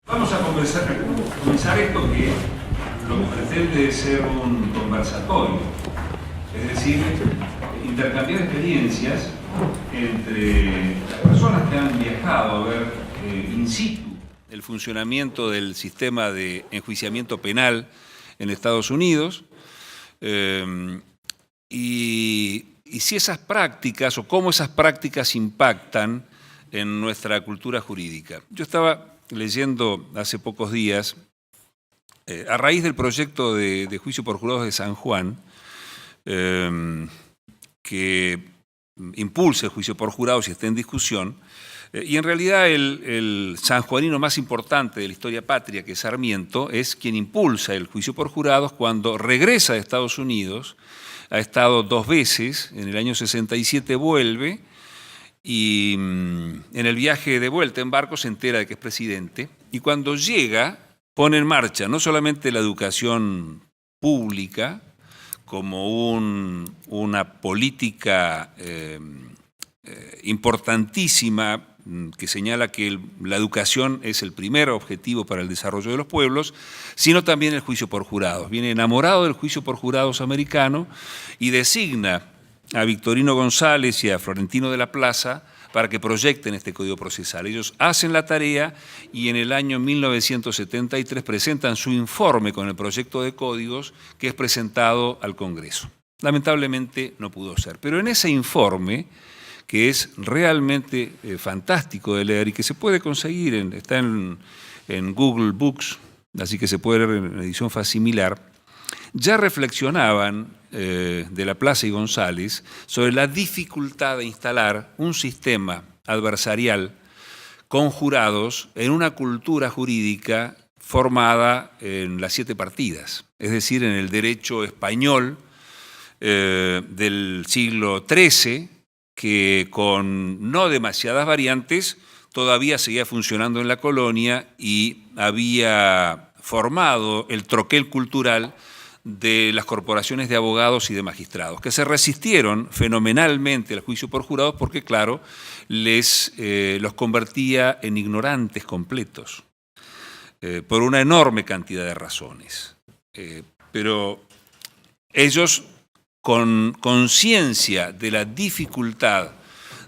Vamos a comenzar esto que lo que pretende ser un conversatorio, es decir, intercambiar experiencias entre las personas que han viajado a ver in situ el funcionamiento del sistema de enjuiciamiento penal en Estados Unidos y si esas prácticas o cómo esas prácticas impactan en nuestra cultura jurídica. Yo estaba leyendo hace pocos días, a raíz del proyecto de juicio por jurados de San Juan, que impulsa el juicio por jurados y está en discusión, y en realidad el sanjuanino más importante de la historia patria, que es Sarmiento, es quien impulsa el juicio por jurados cuando regresa de Estados Unidos. Ha estado 2 veces, en el año 67 vuelve, y en el viaje de vuelta en barco se entera de que es presidente, y cuando llega pone en marcha no solamente la educación pública como una política importantísima que señala que la educación es el primer objetivo para el desarrollo de los pueblos, sino también el juicio por jurados. Viene enamorado del juicio por jurados americano y designa a Victorino González y a Florentino de la Plaza para que proyecten este código procesal. Ellos hacen la tarea y en el año 1973 presentan su informe con el proyecto de códigos que es presentado al Congreso. Lamentablemente no pudo ser, pero en ese informe, que es realmente fantástico de leer y que se puede conseguir, está en Google Books, así que se puede leer en edición facimilar, ya reflexionaban de la Plaza y González sobre la dificultad de instalar un sistema adversarial con jurados en una cultura jurídica formada en las 7 partidas, es decir, en el derecho español del siglo XIII, que con no demasiadas variantes todavía seguía funcionando en la colonia y había formado el troquel cultural de las corporaciones de abogados y de magistrados, que se resistieron fenomenalmente al juicio por jurados porque, claro, los convertía en ignorantes completos, por una enorme cantidad de razones. Pero ellos, con conciencia de la dificultad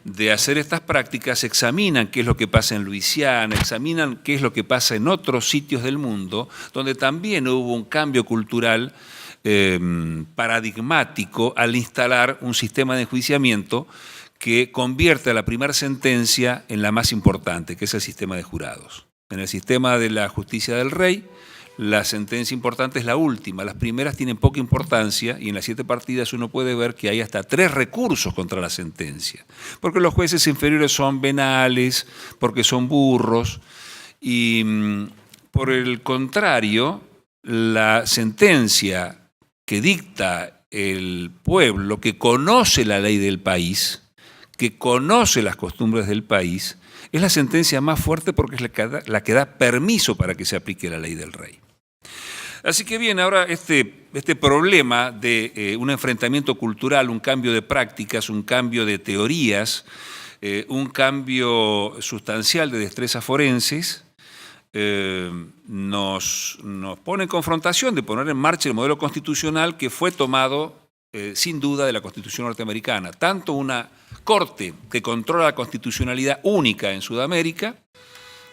de hacer estas prácticas, examinan qué es lo que pasa en Luisiana, examinan qué es lo que pasa en otros sitios del mundo, donde también hubo un cambio cultural paradigmático al instalar un sistema de enjuiciamiento que convierte a la primera sentencia en la más importante, que es el sistema de jurados. En el sistema de la justicia del rey, la sentencia importante es la última. Las primeras tienen poca importancia y en las 7 partidas uno puede ver que hay hasta 3 recursos contra la sentencia. Porque los jueces inferiores son venales, porque son burros y por el contrario, la sentencia que dicta el pueblo, que conoce la ley del país, que conoce las costumbres del país, es la sentencia más fuerte porque es la que da permiso para que se aplique la ley del rey. Así que bien, ahora este problema de un enfrentamiento cultural, un cambio de prácticas, un cambio de teorías, un cambio sustancial de destrezas forenses, nos pone en confrontación de poner en marcha el modelo constitucional que fue tomado sin duda de la Constitución norteamericana. Tanto una corte que controla la constitucionalidad única en Sudamérica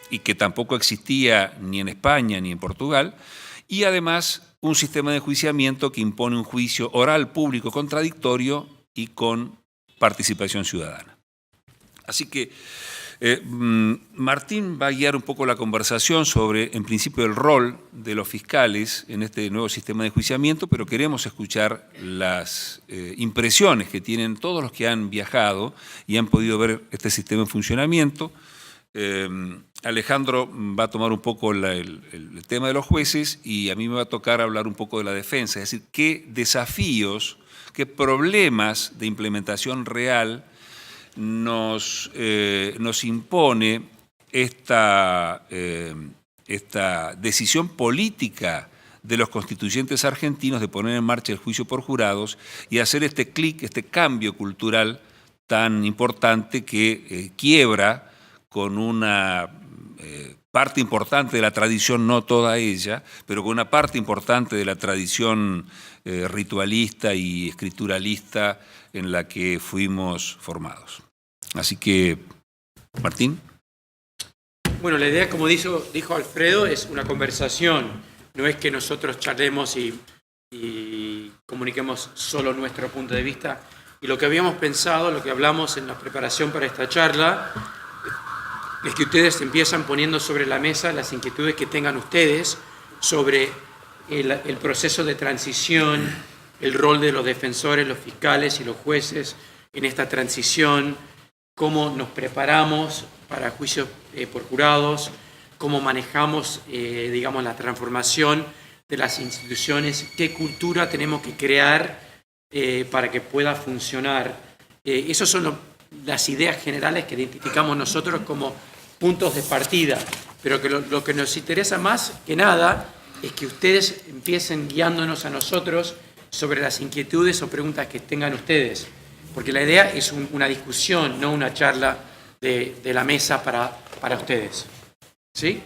y que tampoco existía ni en España ni en Portugal, y además un sistema de enjuiciamiento que impone un juicio oral público contradictorio y con participación ciudadana. Así que Martín va a guiar un poco la conversación sobre, en principio, el rol de los fiscales en este nuevo sistema de enjuiciamiento, pero queremos escuchar las impresiones que tienen todos los que han viajado y han podido ver este sistema en funcionamiento. Alejandro va a tomar un poco el tema de los jueces y a mí me va a tocar hablar un poco de la defensa, es decir, qué desafíos, qué problemas de implementación real nos impone esta decisión política de los constituyentes argentinos de poner en marcha el juicio por jurados y hacer este clic, este cambio cultural tan importante que quiebra con una parte importante de la tradición, no toda ella, pero con una parte importante de la tradición ritualista y escrituralista en la que fuimos formados. Así que, Martín. Bueno, la idea, como dijo Alfredo, es una conversación. No es que nosotros charlemos y comuniquemos solo nuestro punto de vista. Y lo que habíamos pensado, lo que hablamos en la preparación para esta charla, es que ustedes empiezan poniendo sobre la mesa las inquietudes que tengan ustedes sobre el proceso de transición, el rol de los defensores, los fiscales y los jueces en esta transición, cómo nos preparamos para juicios por jurados, cómo manejamos, digamos, la transformación de las instituciones, qué cultura tenemos que crear para que pueda funcionar. Esas son las ideas generales que identificamos nosotros como puntos de partida, pero que lo que nos interesa más que nada es que ustedes empiecen guiándonos a nosotros sobre las inquietudes o preguntas que tengan ustedes, porque la idea es una discusión, no una charla de la mesa para ustedes. ¿Sí?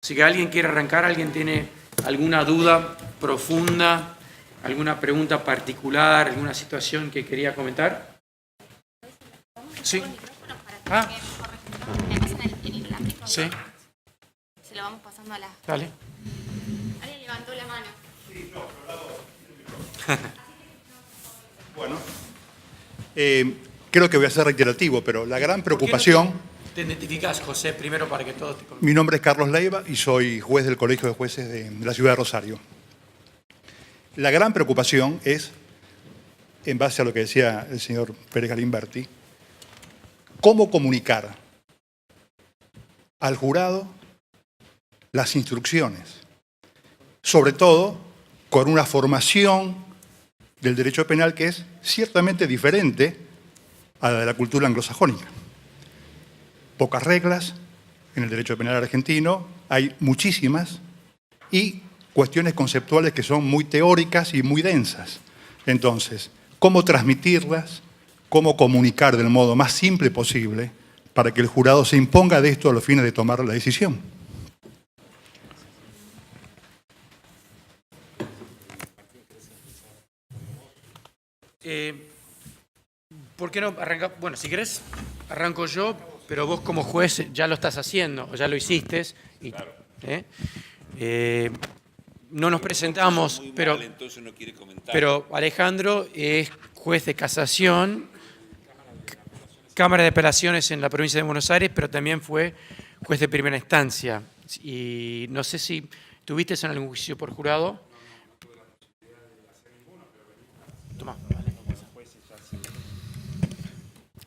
Si alguien quiere arrancar, alguien tiene alguna duda profunda, alguna pregunta particular, alguna situación que quería comentar. Sí. Ah. Sí. Se lo vamos pasando a la... Dale. Alguien levantó la mano. Bueno, creo que voy a ser reiterativo, pero la gran preocupación... ¿Te identificás, José, primero para que todos te conozcan? Mi nombre es Carlos Leiva y soy juez del Colegio de Jueces de la ciudad de Rosario. La gran preocupación es, en base a lo que decía el señor Pérez Galimberti, cómo comunicar al jurado las instrucciones, sobre todo con una formación del derecho penal que es ciertamente diferente a la de la cultura anglosajónica. Pocas reglas en el derecho penal argentino, hay muchísimas, y cuestiones conceptuales que son muy teóricas y muy densas. Entonces, ¿cómo transmitirlas? ¿Cómo comunicar del modo más simple posible para que el jurado se imponga de esto a los fines de tomar la decisión? ¿Por qué no arranca? Bueno, si querés, arranco yo, pero vos como juez ya lo estás haciendo, o ya lo hiciste. Y, claro. No nos presentamos, pero, mal, entonces no quiere comentar. Pero Alejandro es juez de casación, Cámara de Apelaciones en la provincia de Buenos Aires, pero también fue juez de primera instancia. Y no sé si tuviste en algún juicio por jurado. Tomá.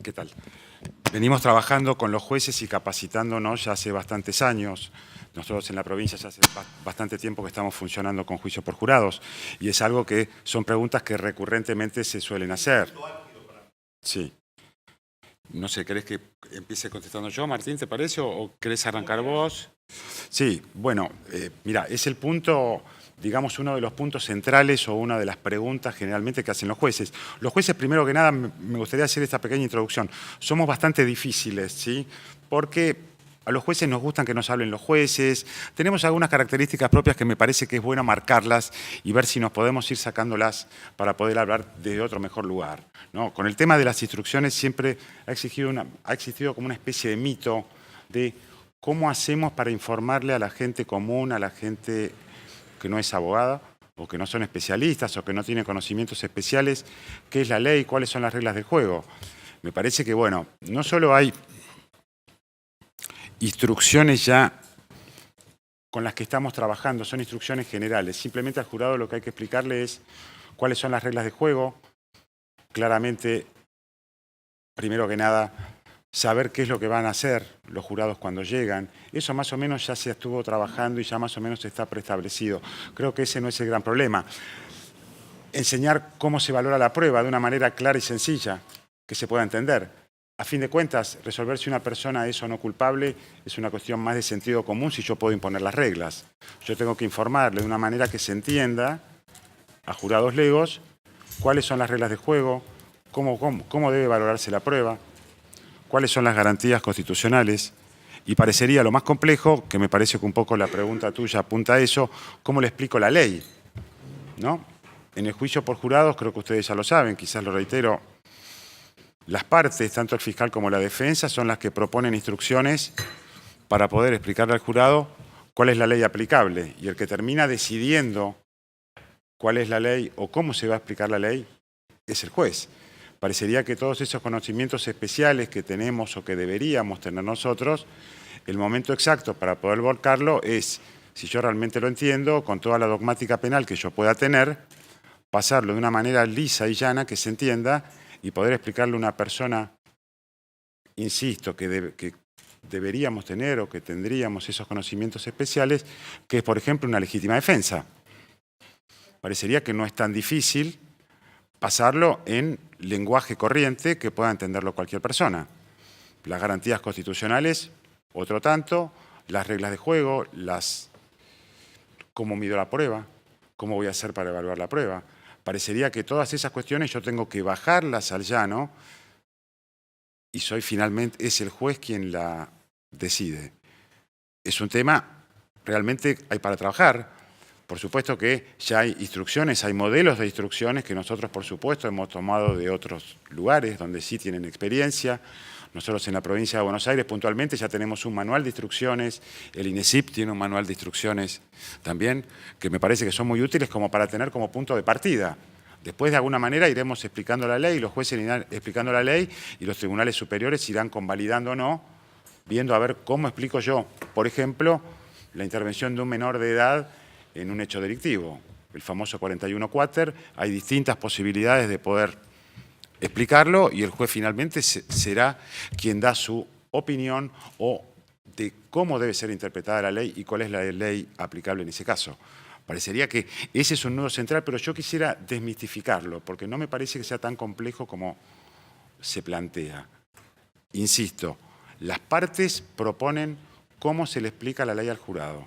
¿Qué tal? Venimos trabajando con los jueces y capacitándonos ya hace bastantes años. Nosotros en la provincia ya hace bastante tiempo que estamos funcionando con juicios por jurados y es algo que son preguntas que recurrentemente se suelen hacer. Sí. No sé, ¿querés que empiece contestando yo, Martín, te parece? ¿O querés arrancar vos? Sí, bueno, mira, es el punto, digamos, uno de los puntos centrales o una de las preguntas generalmente que hacen los jueces. Los jueces, primero que nada, me gustaría hacer esta pequeña introducción. Somos bastante difíciles, ¿sí? Porque a los jueces nos gustan que nos hablen los jueces. Tenemos algunas características propias que me parece que es bueno marcarlas y ver si nos podemos ir sacándolas para poder hablar de otro mejor lugar, ¿no? Con el tema de las instrucciones siempre ha existido como una especie de mito de cómo hacemos para informarle a la gente común, a la gente que no es abogada o que no son especialistas o que no tienen conocimientos especiales, qué es la ley, cuáles son las reglas del juego. Me parece que, bueno, no solo hay instrucciones ya con las que estamos trabajando, son instrucciones generales. Simplemente al jurado lo que hay que explicarle es cuáles son las reglas de juego. Claramente, primero que nada, saber qué es lo que van a hacer los jurados cuando llegan. Eso más o menos ya se estuvo trabajando y ya más o menos está preestablecido. Creo que ese no es el gran problema. Enseñar cómo se valora la prueba de una manera clara y sencilla, que se pueda entender. A fin de cuentas, resolver si una persona es o no culpable es una cuestión más de sentido común si yo puedo imponer las reglas. Yo tengo que informarle de una manera que se entienda a jurados legos cuáles son las reglas de juego, cómo debe valorarse la prueba, cuáles son las garantías constitucionales Y parecería lo más complejo, que me parece que un poco la pregunta tuya apunta a eso, ¿cómo le explico la ley? ¿No? En el juicio por jurados, creo que ustedes ya lo saben, quizás lo reitero, las partes, tanto el fiscal como la defensa, son las que proponen instrucciones para poder explicarle al jurado cuál es la ley aplicable. Y el que termina decidiendo cuál es la ley o cómo se va a explicar la ley es el juez. Parecería que todos esos conocimientos especiales que tenemos o que deberíamos tener nosotros, el momento exacto para poder volcarlo es, si yo realmente lo entiendo, con toda la dogmática penal que yo pueda tener, pasarlo de una manera lisa y llana que se entienda y poder explicarle a una persona, insisto, que deberíamos tener o que tendríamos esos conocimientos especiales, que es, por ejemplo, una legítima defensa. Parecería que no es tan difícil pasarlo en lenguaje corriente que pueda entenderlo cualquier persona. Las garantías constitucionales, otro tanto, las reglas de juego, cómo mido la prueba, cómo voy a hacer para evaluar la prueba. Parecería que todas esas cuestiones yo tengo que bajarlas al llano y es el juez quien la decide. Es un tema realmente hay para trabajar. Por supuesto que ya hay instrucciones, hay modelos de instrucciones que nosotros, por supuesto, hemos tomado de otros lugares donde sí tienen experiencia. Nosotros en la provincia de Buenos Aires puntualmente ya tenemos un manual de instrucciones, el INESIP tiene un manual de instrucciones también, que me parece que son muy útiles como para tener como punto de partida. Después, de alguna manera, iremos explicando la ley, los jueces irán explicando la ley y los tribunales superiores irán convalidando o no, viendo a ver cómo explico yo, por ejemplo, la intervención de un menor de edad en un hecho delictivo. El famoso 41 quater, hay distintas posibilidades de poder explicarlo y el juez finalmente será quien da su opinión o de cómo debe ser interpretada la ley y cuál es la ley aplicable en ese caso. Parecería que ese es un nudo central, pero yo quisiera desmistificarlo, porque no me parece que sea tan complejo como se plantea. Insisto, las partes proponen cómo se le explica la ley al jurado.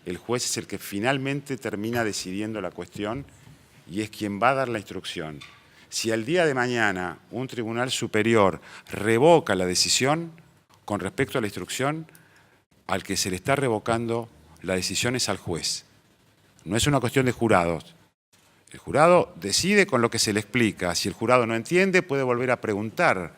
El juez es el que finalmente termina decidiendo la cuestión y es quien va a dar la instrucción. Si al día de mañana un tribunal superior revoca la decisión con respecto a la instrucción, al que se le está revocando la decisión es al juez. No es una cuestión de jurados. El jurado decide con lo que se le explica. Si el jurado no entiende, puede volver a preguntar.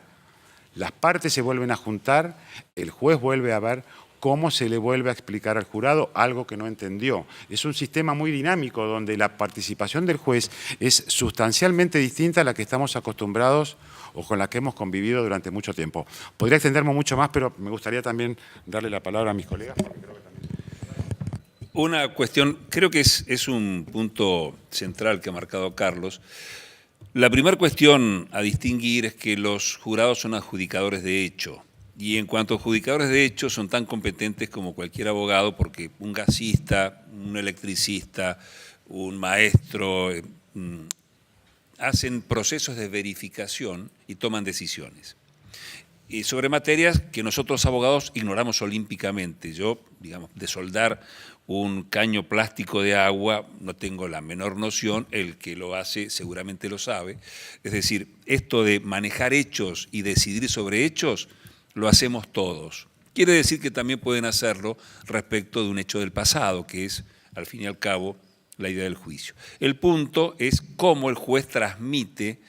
Las partes se vuelven a juntar, el juez vuelve a ver cómo se le vuelve a explicar al jurado algo que no entendió. Es un sistema muy dinámico donde la participación del juez es sustancialmente distinta a la que estamos acostumbrados o con la que hemos convivido durante mucho tiempo. Podría extenderme mucho más, pero me gustaría también darle la palabra a mis colegas. Porque creo que también... Una cuestión, creo que es un punto central que ha marcado Carlos. La primera cuestión a distinguir es que los jurados son adjudicadores de hecho. Y en cuanto a adjudicadores de hecho, son tan competentes como cualquier abogado, porque un gasista, un electricista, un maestro, hacen procesos de verificación y toman decisiones. Y sobre materias que nosotros abogados ignoramos olímpicamente. Yo, digamos, de soldar un caño plástico de agua no tengo la menor noción, el que lo hace seguramente lo sabe. Es decir, esto de manejar hechos y decidir sobre hechos, lo hacemos todos. Quiere decir que también pueden hacerlo respecto de un hecho del pasado, que es, al fin y al cabo, la idea del juicio. El punto es cómo el juez transmite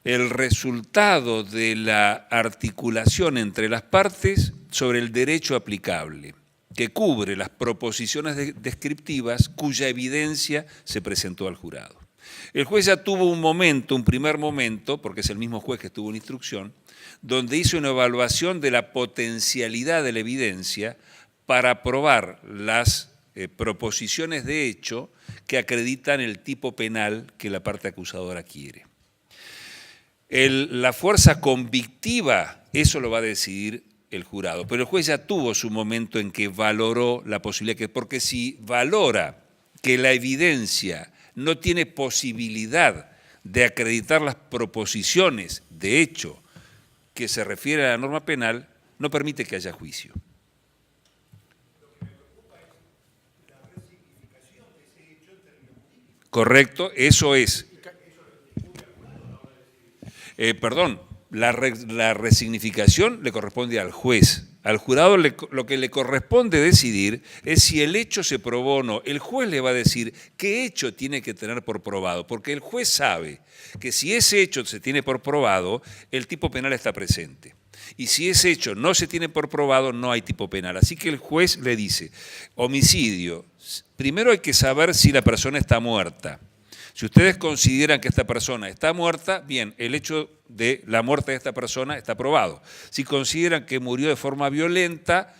el resultado de la articulación entre las partes sobre el derecho aplicable, que cubre las proposiciones descriptivas cuya evidencia se presentó al jurado. El juez ya tuvo un primer momento, porque es el mismo juez que estuvo en instrucción, donde hizo una evaluación de la potencialidad de la evidencia para probar las proposiciones de hecho que acreditan el tipo penal que la parte acusadora quiere. La fuerza convictiva, eso lo va a decidir el jurado, pero el juez ya tuvo su momento en que valoró la posibilidad, porque si valora que la evidencia no tiene posibilidad de acreditar las proposiciones de hecho que se refiere a la norma penal, no permite que haya juicio. Correcto, eso es. La resignificación le corresponde al juez Al jurado lo que le corresponde decidir es si el hecho se probó o no. El juez le va a decir qué hecho tiene que tener por probado, porque el juez sabe que si ese hecho se tiene por probado, el tipo penal está presente. Y si ese hecho no se tiene por probado, no hay tipo penal. Así que el juez le dice, homicidio, primero hay que saber si la persona está muerta. Si ustedes consideran que esta persona está muerta, bien, el hecho de la muerte de esta persona está probado. Si consideran que murió de forma violenta,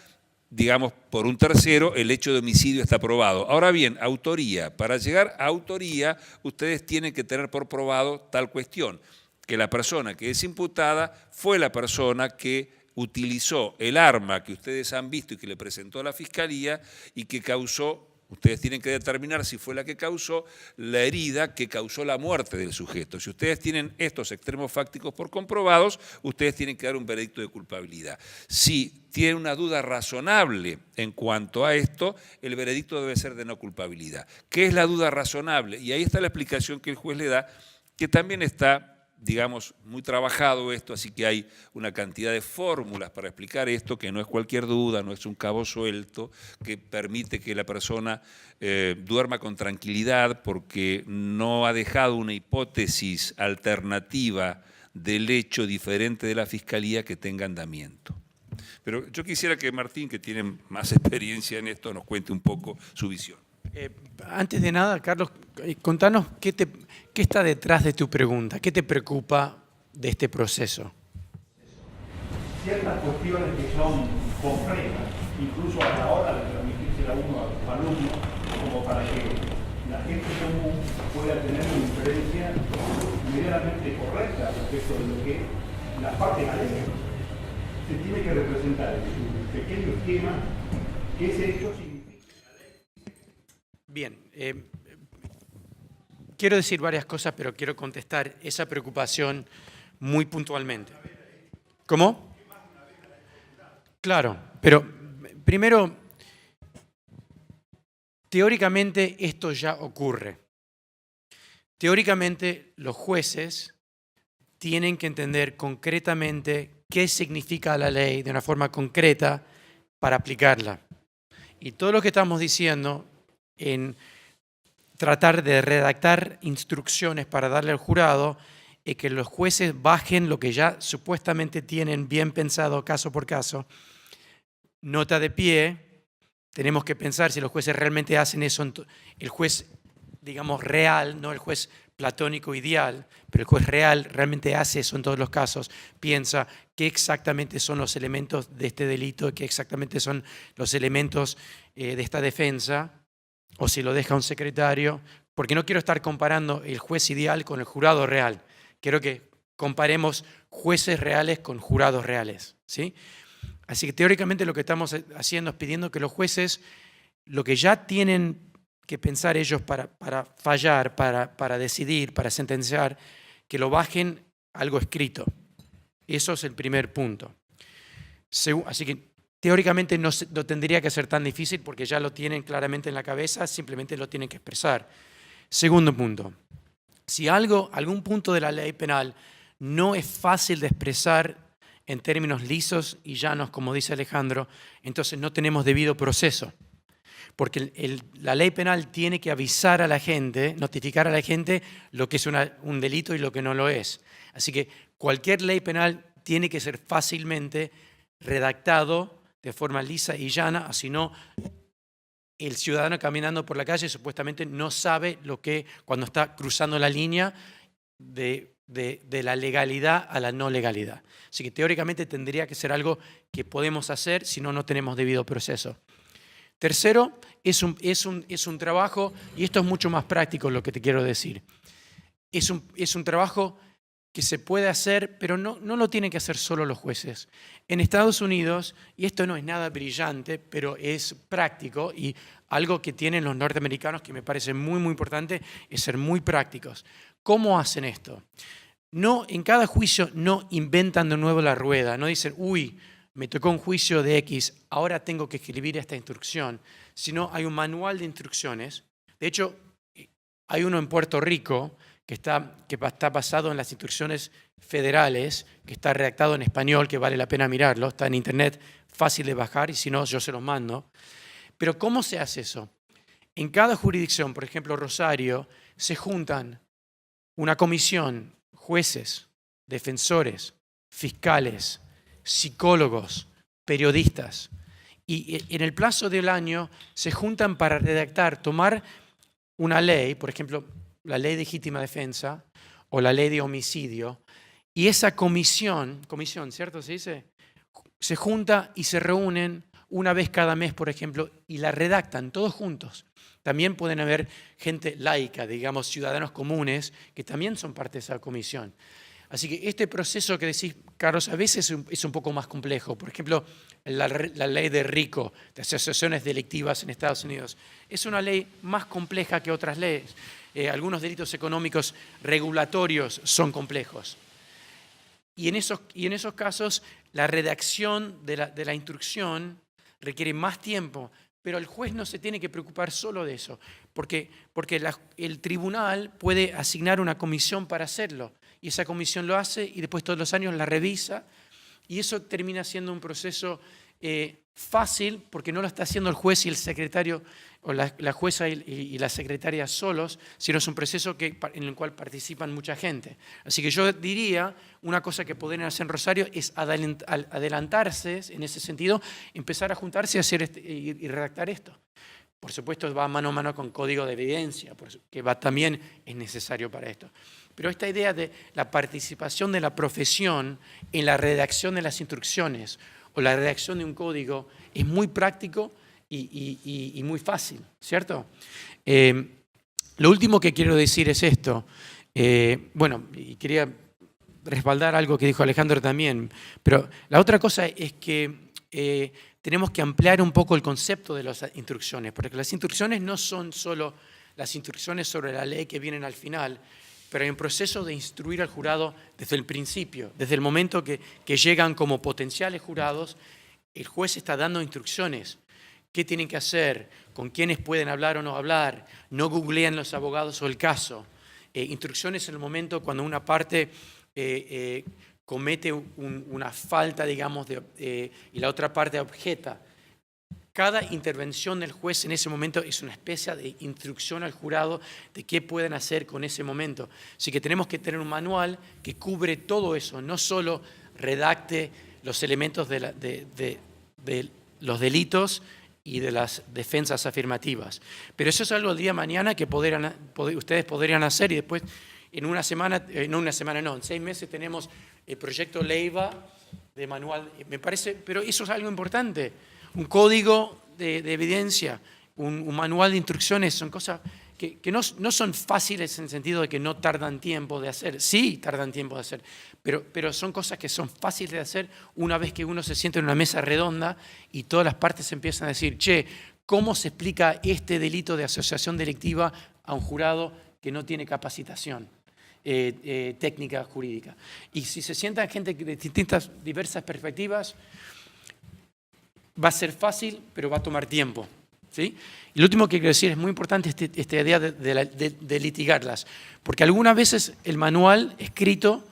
digamos, por un tercero, el hecho de homicidio está probado. Ahora bien, autoría. Para llegar a autoría, ustedes tienen que tener por probado tal cuestión, que la persona que es imputada fue la persona que utilizó el arma que ustedes han visto y que le presentó a la Fiscalía y que causó. Ustedes tienen que determinar si fue la que causó la herida que causó la muerte del sujeto. Si ustedes tienen estos extremos fácticos por comprobados, ustedes tienen que dar un veredicto de culpabilidad. Si tienen una duda razonable en cuanto a esto, el veredicto debe ser de no culpabilidad. ¿Qué es la duda razonable? Y ahí está la explicación que el juez le da, que también está, digamos, muy trabajado esto, así que hay una cantidad de fórmulas para explicar esto, que no es cualquier duda, no es un cabo suelto, que permite que la persona duerma con tranquilidad porque no ha dejado una hipótesis alternativa del hecho diferente de la Fiscalía que tenga andamiento. Pero yo quisiera que Martín, que tiene más experiencia en esto, nos cuente un poco su visión. Antes de nada, Carlos, contanos qué está detrás de tu pregunta, qué te preocupa de este proceso. Ciertas cuestiones que son complejas, incluso a la hora de transmitirse a uno a los alumnos, como para que la gente común pueda tener una inferencia medianamente correcta respecto de lo que la parte de la ley se tiene que representar en su pequeño esquema que ese hecho significa. Bien, quiero decir varias cosas, pero quiero contestar esa preocupación muy puntualmente. ¿Cómo? Claro, pero primero, teóricamente esto ya ocurre. Teóricamente los jueces tienen que entender concretamente qué significa la ley de una forma concreta para aplicarla. Y todo lo que estamos diciendo en tratar de redactar instrucciones para darle al jurado es que los jueces bajen lo que ya supuestamente tienen bien pensado caso por caso. Nota de pie, tenemos que pensar si los jueces realmente hacen eso. El juez, digamos, real, no el juez platónico ideal, pero el juez real realmente hace eso en todos los casos. Piensa qué exactamente son los elementos de este delito, qué exactamente son los elementos de esta defensa, o si lo deja un secretario, porque no quiero estar comparando el juez ideal con el jurado real. Quiero que comparemos jueces reales con jurados reales, ¿sí? Así que teóricamente lo que estamos haciendo es pidiendo que los jueces, lo que ya tienen que pensar ellos para fallar, para decidir, para sentenciar, que lo bajen algo escrito. Eso es el primer punto. Así que teóricamente no tendría que ser tan difícil porque ya lo tienen claramente en la cabeza, simplemente lo tienen que expresar. Segundo punto, si algún punto de la ley penal no es fácil de expresar en términos lisos y llanos, como dice Alejandro, entonces no tenemos debido proceso. Porque la ley penal tiene que avisar a la gente, notificar a la gente lo que es un delito y lo que no lo es. Así que cualquier ley penal tiene que ser fácilmente redactado de forma lisa y llana, así no el ciudadano caminando por la calle supuestamente no sabe lo que cuando está cruzando la línea de la legalidad a la no legalidad. Así que teóricamente tendría que ser algo que podemos hacer, si no, no tenemos debido proceso. Tercero, es un trabajo, y esto es mucho más práctico lo que te quiero decir, es un trabajo que se puede hacer, pero no lo tienen que hacer solo los jueces. En Estados Unidos, y esto no es nada brillante, pero es práctico, y algo que tienen los norteamericanos que me parece muy, muy importante, es ser muy prácticos. ¿Cómo hacen esto? En cada juicio no inventan de nuevo la rueda, no dicen, uy, me tocó un juicio de X, ahora tengo que escribir esta instrucción, sino hay un manual de instrucciones. De hecho, hay uno en Puerto Rico que está basado en las instrucciones federales, que está redactado en español, que vale la pena mirarlo, está en internet, fácil de bajar, y si no, yo se los mando. Pero ¿cómo se hace eso? En cada jurisdicción, por ejemplo, Rosario, se juntan una comisión, jueces, defensores, fiscales, psicólogos, periodistas, y en el plazo del año se juntan para redactar, tomar una ley, por ejemplo, la ley de legítima defensa o la ley de homicidio, y esa comisión, ¿cierto se dice? Se junta y se reúnen una vez cada mes, por ejemplo, y la redactan todos juntos. También pueden haber gente laica, digamos, ciudadanos comunes, que también son parte de esa comisión. Así que este proceso que decís, Carlos, a veces es un poco más complejo. Por ejemplo, la ley de RICO, de asociaciones delictivas en Estados Unidos, es una ley más compleja que otras leyes. Algunos delitos económicos regulatorios son complejos. Y en esos casos, la redacción de la instrucción requiere más tiempo, pero el juez no se tiene que preocupar solo de eso, porque el tribunal puede asignar una comisión para hacerlo, y esa comisión lo hace y después todos los años la revisa, y eso termina siendo un proceso fácil, porque no lo está haciendo el juez y el secretario, o la jueza y la secretaria solos, sino es un proceso en el cual participan mucha gente. Así que yo diría, una cosa que podrían hacer en Rosario es adelantarse en ese sentido, empezar a juntarse y redactar esto. Por supuesto, va mano a mano con código de evidencia, que también es necesario para esto. Pero esta idea de la participación de la profesión en la redacción de las instrucciones o la redacción de un código es muy práctico y muy fácil, ¿cierto? Lo último que quiero decir es esto. Y quería respaldar algo que dijo Alejandro también, pero la otra cosa es que tenemos que ampliar un poco el concepto de las instrucciones, porque las instrucciones no son solo las instrucciones sobre la ley que vienen al final, pero hay un proceso de instruir al jurado desde el principio, desde el momento que llegan como potenciales jurados, el juez está dando instrucciones. ¿Qué tienen que hacer? ¿Con quiénes pueden hablar o no hablar? No googlean los abogados o el caso. Instrucciones en el momento cuando una parte comete una falta, digamos, y la otra parte objeta. Cada intervención del juez en ese momento es una especie de instrucción al jurado de qué pueden hacer con ese momento. Así que tenemos que tener un manual que cubre todo eso, no solo redacte los elementos de los delitos y de las defensas afirmativas. Pero eso es algo el día de mañana que ustedes podrían hacer, y después en 6 meses tenemos el proyecto Leiva de manual, me parece, pero eso es algo importante. Un código de evidencia, un manual de instrucciones, son cosas que no son fáciles en el sentido de que no tardan tiempo de hacer. Sí, tardan tiempo de hacer, pero son cosas que son fáciles de hacer una vez que uno se siente en una mesa redonda y todas las partes empiezan a decir, che, ¿cómo se explica este delito de asociación delictiva a un jurado que no tiene capacitación técnica jurídica? Y si se sientan gente de diversas perspectivas, va a ser fácil, pero va a tomar tiempo, ¿sí? Y lo último que quiero decir, es muy importante esta idea de litigarlas, porque algunas veces el manual escrito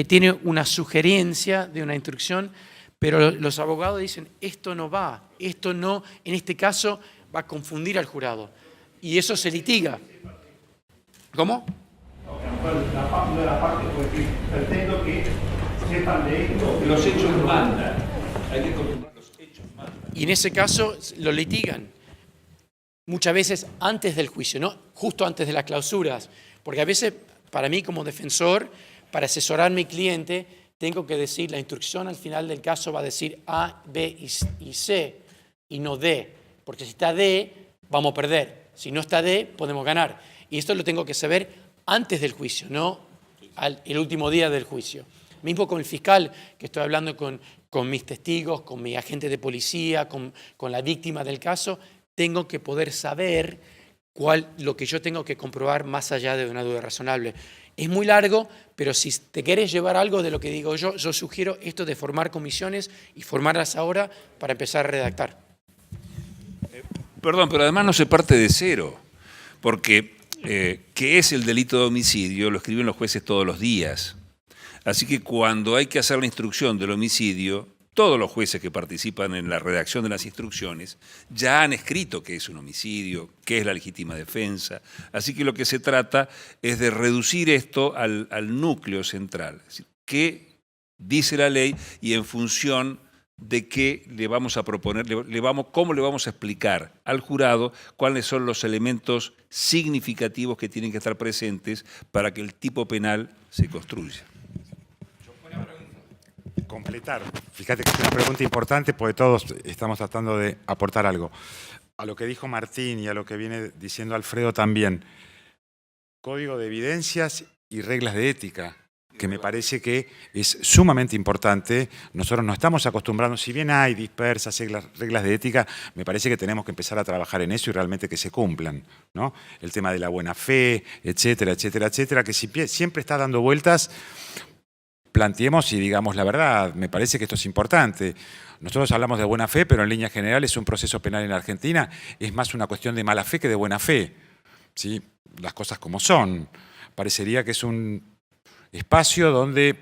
tiene una sugerencia de una instrucción, pero los abogados dicen, esto no va, esto no, en este caso va a confundir al jurado, y eso se litiga. ¿Cómo? Una de las partes puede decir, pretendo que sepan de esto. Los hechos mandan. Hay que acostumbrar los hechos mandan. Y en ese caso lo litigan. Muchas veces antes del juicio, ¿no? Justo antes de las clausuras. Porque a veces, para mí como defensor, para asesorar a mi cliente, tengo que decir, la instrucción al final del caso va a decir A, B y C, y no D. Porque si está D, vamos a perder. Si no está D, podemos ganar. Y esto lo tengo que saber antes del juicio, no el último día del juicio. Mismo con el fiscal, que estoy hablando con mis testigos, con mi agente de policía, con la víctima del caso, tengo que poder saber lo que yo tengo que comprobar más allá de una duda razonable. Es muy largo, pero si te quieres llevar algo de lo que digo yo sugiero esto de formar comisiones y formarlas ahora para empezar a redactar. Perdón, pero además no se parte de cero, porque ¿Qué es el delito de homicidio? Lo escriben los jueces todos los días. Así que cuando hay que hacer la instrucción del homicidio, todos los jueces que participan en la redacción de las instrucciones ya han escrito qué es un homicidio, qué es la legítima defensa. Así que lo que se trata es de reducir esto al núcleo central. Es decir, qué dice la ley y en función de qué le vamos a proponer, cómo le vamos a explicar al jurado cuáles son los elementos significativos que tienen que estar presentes para que el tipo penal se construya. Completar. Fíjate que es una pregunta importante porque todos estamos tratando de aportar algo. A lo que dijo Martín y a lo que viene diciendo Alfredo también. Código de evidencias y reglas de ética, que me parece que es sumamente importante. Nosotros no estamos acostumbrados, si bien hay dispersas reglas de ética, me parece que tenemos que empezar a trabajar en eso y realmente que se cumplan, ¿no? El tema de la buena fe, etcétera, etcétera, etcétera, que siempre está dando vueltas. Planteemos y digamos la verdad, me parece que esto es importante. Nosotros hablamos de buena fe, pero en líneas generales un proceso penal en Argentina es más una cuestión de mala fe que de buena fe, ¿sí? Las cosas como son. Parecería que es un espacio donde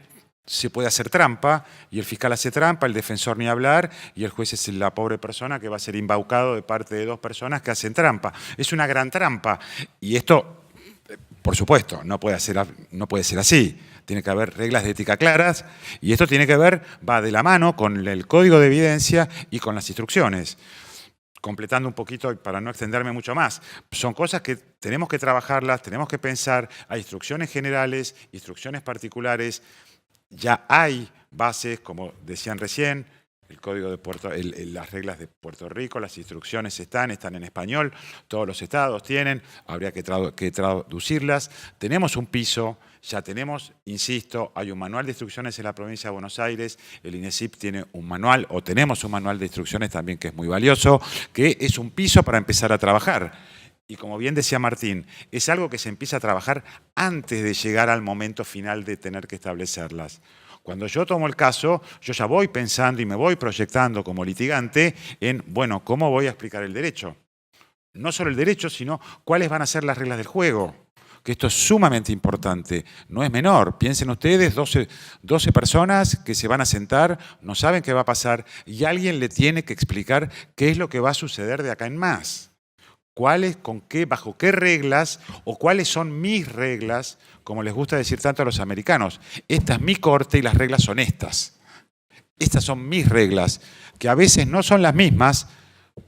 se puede hacer trampa y el fiscal hace trampa, el defensor ni hablar y el juez es la pobre persona que va a ser embaucado de parte de dos personas que hacen trampa. Es una gran trampa y esto, por supuesto, no puede ser así. Tiene que haber reglas de ética claras y esto tiene que ver, va de la mano con el código de evidencia y con las instrucciones. Completando un poquito para no extenderme mucho más, son cosas que tenemos que trabajarlas, tenemos que pensar, hay instrucciones generales, instrucciones particulares, ya hay bases, como decían recién, el código de las reglas de Puerto Rico, las instrucciones están en español, todos los estados tienen, habría que traducirlas. Tenemos un piso, ya tenemos, insisto, hay un manual de instrucciones en la provincia de Buenos Aires, el INESIP tiene un manual, o tenemos un manual de instrucciones también que es muy valioso, que es un piso para empezar a trabajar. Y como bien decía Martín, es algo que se empieza a trabajar antes de llegar al momento final de tener que establecerlas. Cuando yo tomo el caso, yo ya voy pensando y me voy proyectando como litigante en, bueno, ¿cómo voy a explicar el derecho? No solo el derecho, sino cuáles van a ser las reglas del juego. Que esto es sumamente importante, no es menor. Piensen ustedes, 12 personas que se van a sentar, no saben qué va a pasar y alguien le tiene que explicar qué es lo que va a suceder de acá en más. ¿Cuáles, con qué, bajo qué reglas o cuáles son mis reglas, como les gusta decir tanto a los americanos? Esta es mi corte y las reglas son estas. Estas son mis reglas, que a veces no son las mismas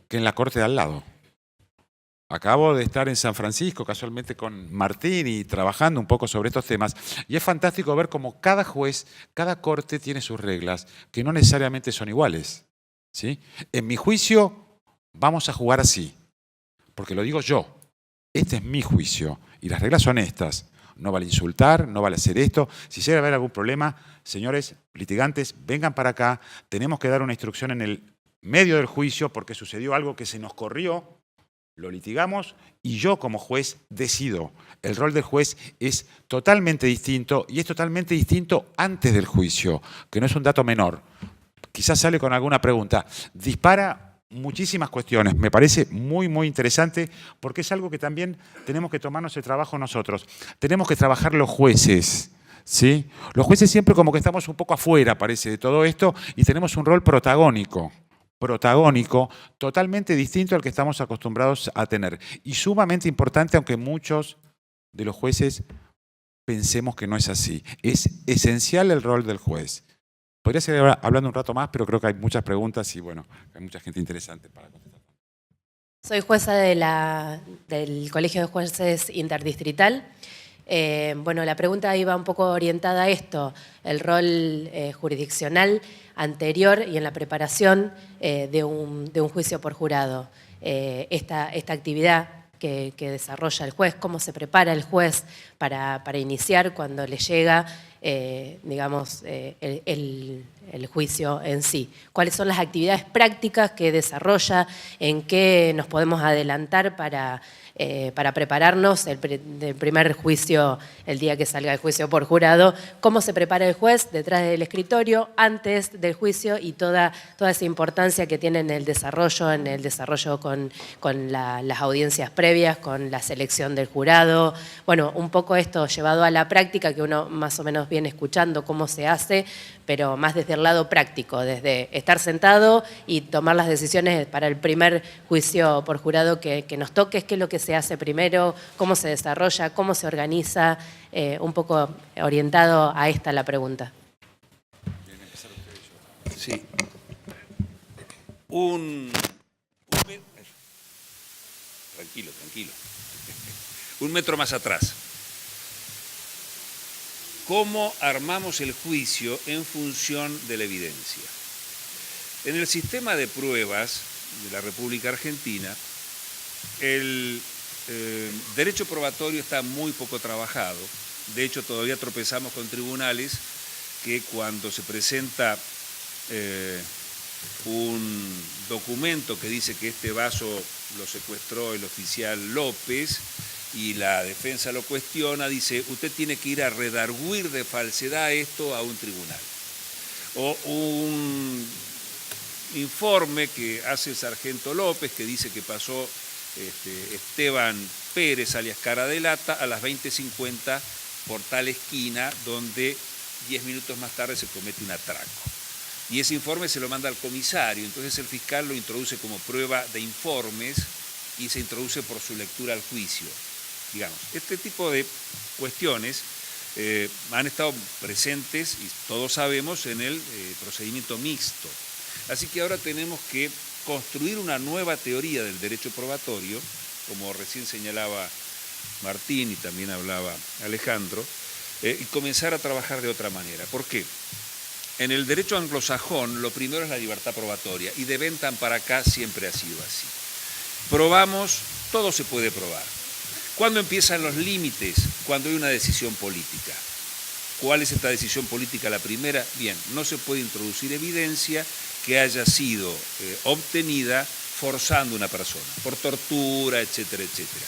que en la corte de al lado. Acabo de estar en San Francisco, casualmente con Martín y trabajando un poco sobre estos temas, y es fantástico ver cómo cada juez, cada corte tiene sus reglas, que no necesariamente son iguales, ¿sí? En mi juicio, vamos a jugar así. Porque lo digo yo, este es mi juicio y las reglas son estas. No vale insultar, no vale hacer esto. Si llega a haber algún problema, señores litigantes, vengan para acá. Tenemos que dar una instrucción en el medio del juicio porque sucedió algo que se nos corrió, lo litigamos y yo como juez decido. El rol del juez es totalmente distinto y es totalmente distinto antes del juicio, que no es un dato menor. Quizás sale con alguna pregunta. Dispara muchísimas cuestiones. Me parece muy, muy interesante porque es algo que también tenemos que tomarnos el trabajo nosotros. Tenemos que trabajar los jueces, ¿sí? Los jueces siempre como que estamos un poco afuera, parece, de todo esto y tenemos un rol protagónico, totalmente distinto al que estamos acostumbrados a tener. Y sumamente importante, aunque muchos de los jueces pensemos que no es así. Es esencial el rol del juez. Podría seguir hablando un rato más, pero creo que hay muchas preguntas y bueno, hay mucha gente interesante para contestar. Soy jueza del Colegio de Jueces Interdistrital. Bueno, la pregunta iba un poco orientada a esto, el rol jurisdiccional anterior y en la preparación de un juicio por jurado. Esta actividad que desarrolla el juez, cómo se prepara el juez para iniciar cuando le llega, digamos, el el juicio en sí. ¿Cuáles son las actividades prácticas que desarrolla? ¿En qué nos podemos adelantar para prepararnos del primer juicio, el día que salga el juicio por jurado? ¿Cómo se prepara el juez detrás del escritorio, antes del juicio, y toda esa importancia que tiene en el desarrollo con las audiencias previas, con la selección del jurado? Bueno, un poco esto llevado a la práctica, que uno más o menos viene escuchando cómo se hace, pero más desde el lado práctico, desde estar sentado y tomar las decisiones para el primer juicio por jurado que nos toque, qué es lo que se hace primero, cómo se desarrolla, cómo se organiza, un poco orientado a esta la pregunta. Sí. Tranquilo. Un metro más atrás. ¿Cómo armamos el juicio en función de la evidencia? En el sistema de pruebas de la República Argentina, el derecho probatorio está muy poco trabajado. De hecho, todavía tropezamos con tribunales que cuando se presenta un documento que dice que este vaso lo secuestró el oficial López y la defensa lo cuestiona, dice, usted tiene que ir a redarguir de falsedad esto a un tribunal. O un informe que hace el sargento López que dice que pasó Esteban Pérez, alias Cara de Lata, a las 20:50 por tal esquina, donde 10 minutos más tarde se comete un atraco. Y ese informe se lo manda al comisario, entonces el fiscal lo introduce como prueba de informes y se introduce por su lectura al juicio. Digamos, este tipo de cuestiones han estado presentes, y todos sabemos, en el procedimiento mixto. Así que ahora tenemos que construir una nueva teoría del derecho probatorio, como recién señalaba Martín y también hablaba Alejandro, y comenzar a trabajar de otra manera. ¿Por qué? En el derecho anglosajón lo primero es la libertad probatoria, y de Bentham para acá siempre ha sido así. Probamos, todo se puede probar. ¿Cuándo empiezan los límites? Cuando hay una decisión política. ¿Cuál es esta decisión política? La primera, bien, no se puede introducir evidencia que haya sido obtenida forzando a una persona, por tortura, etcétera, etcétera.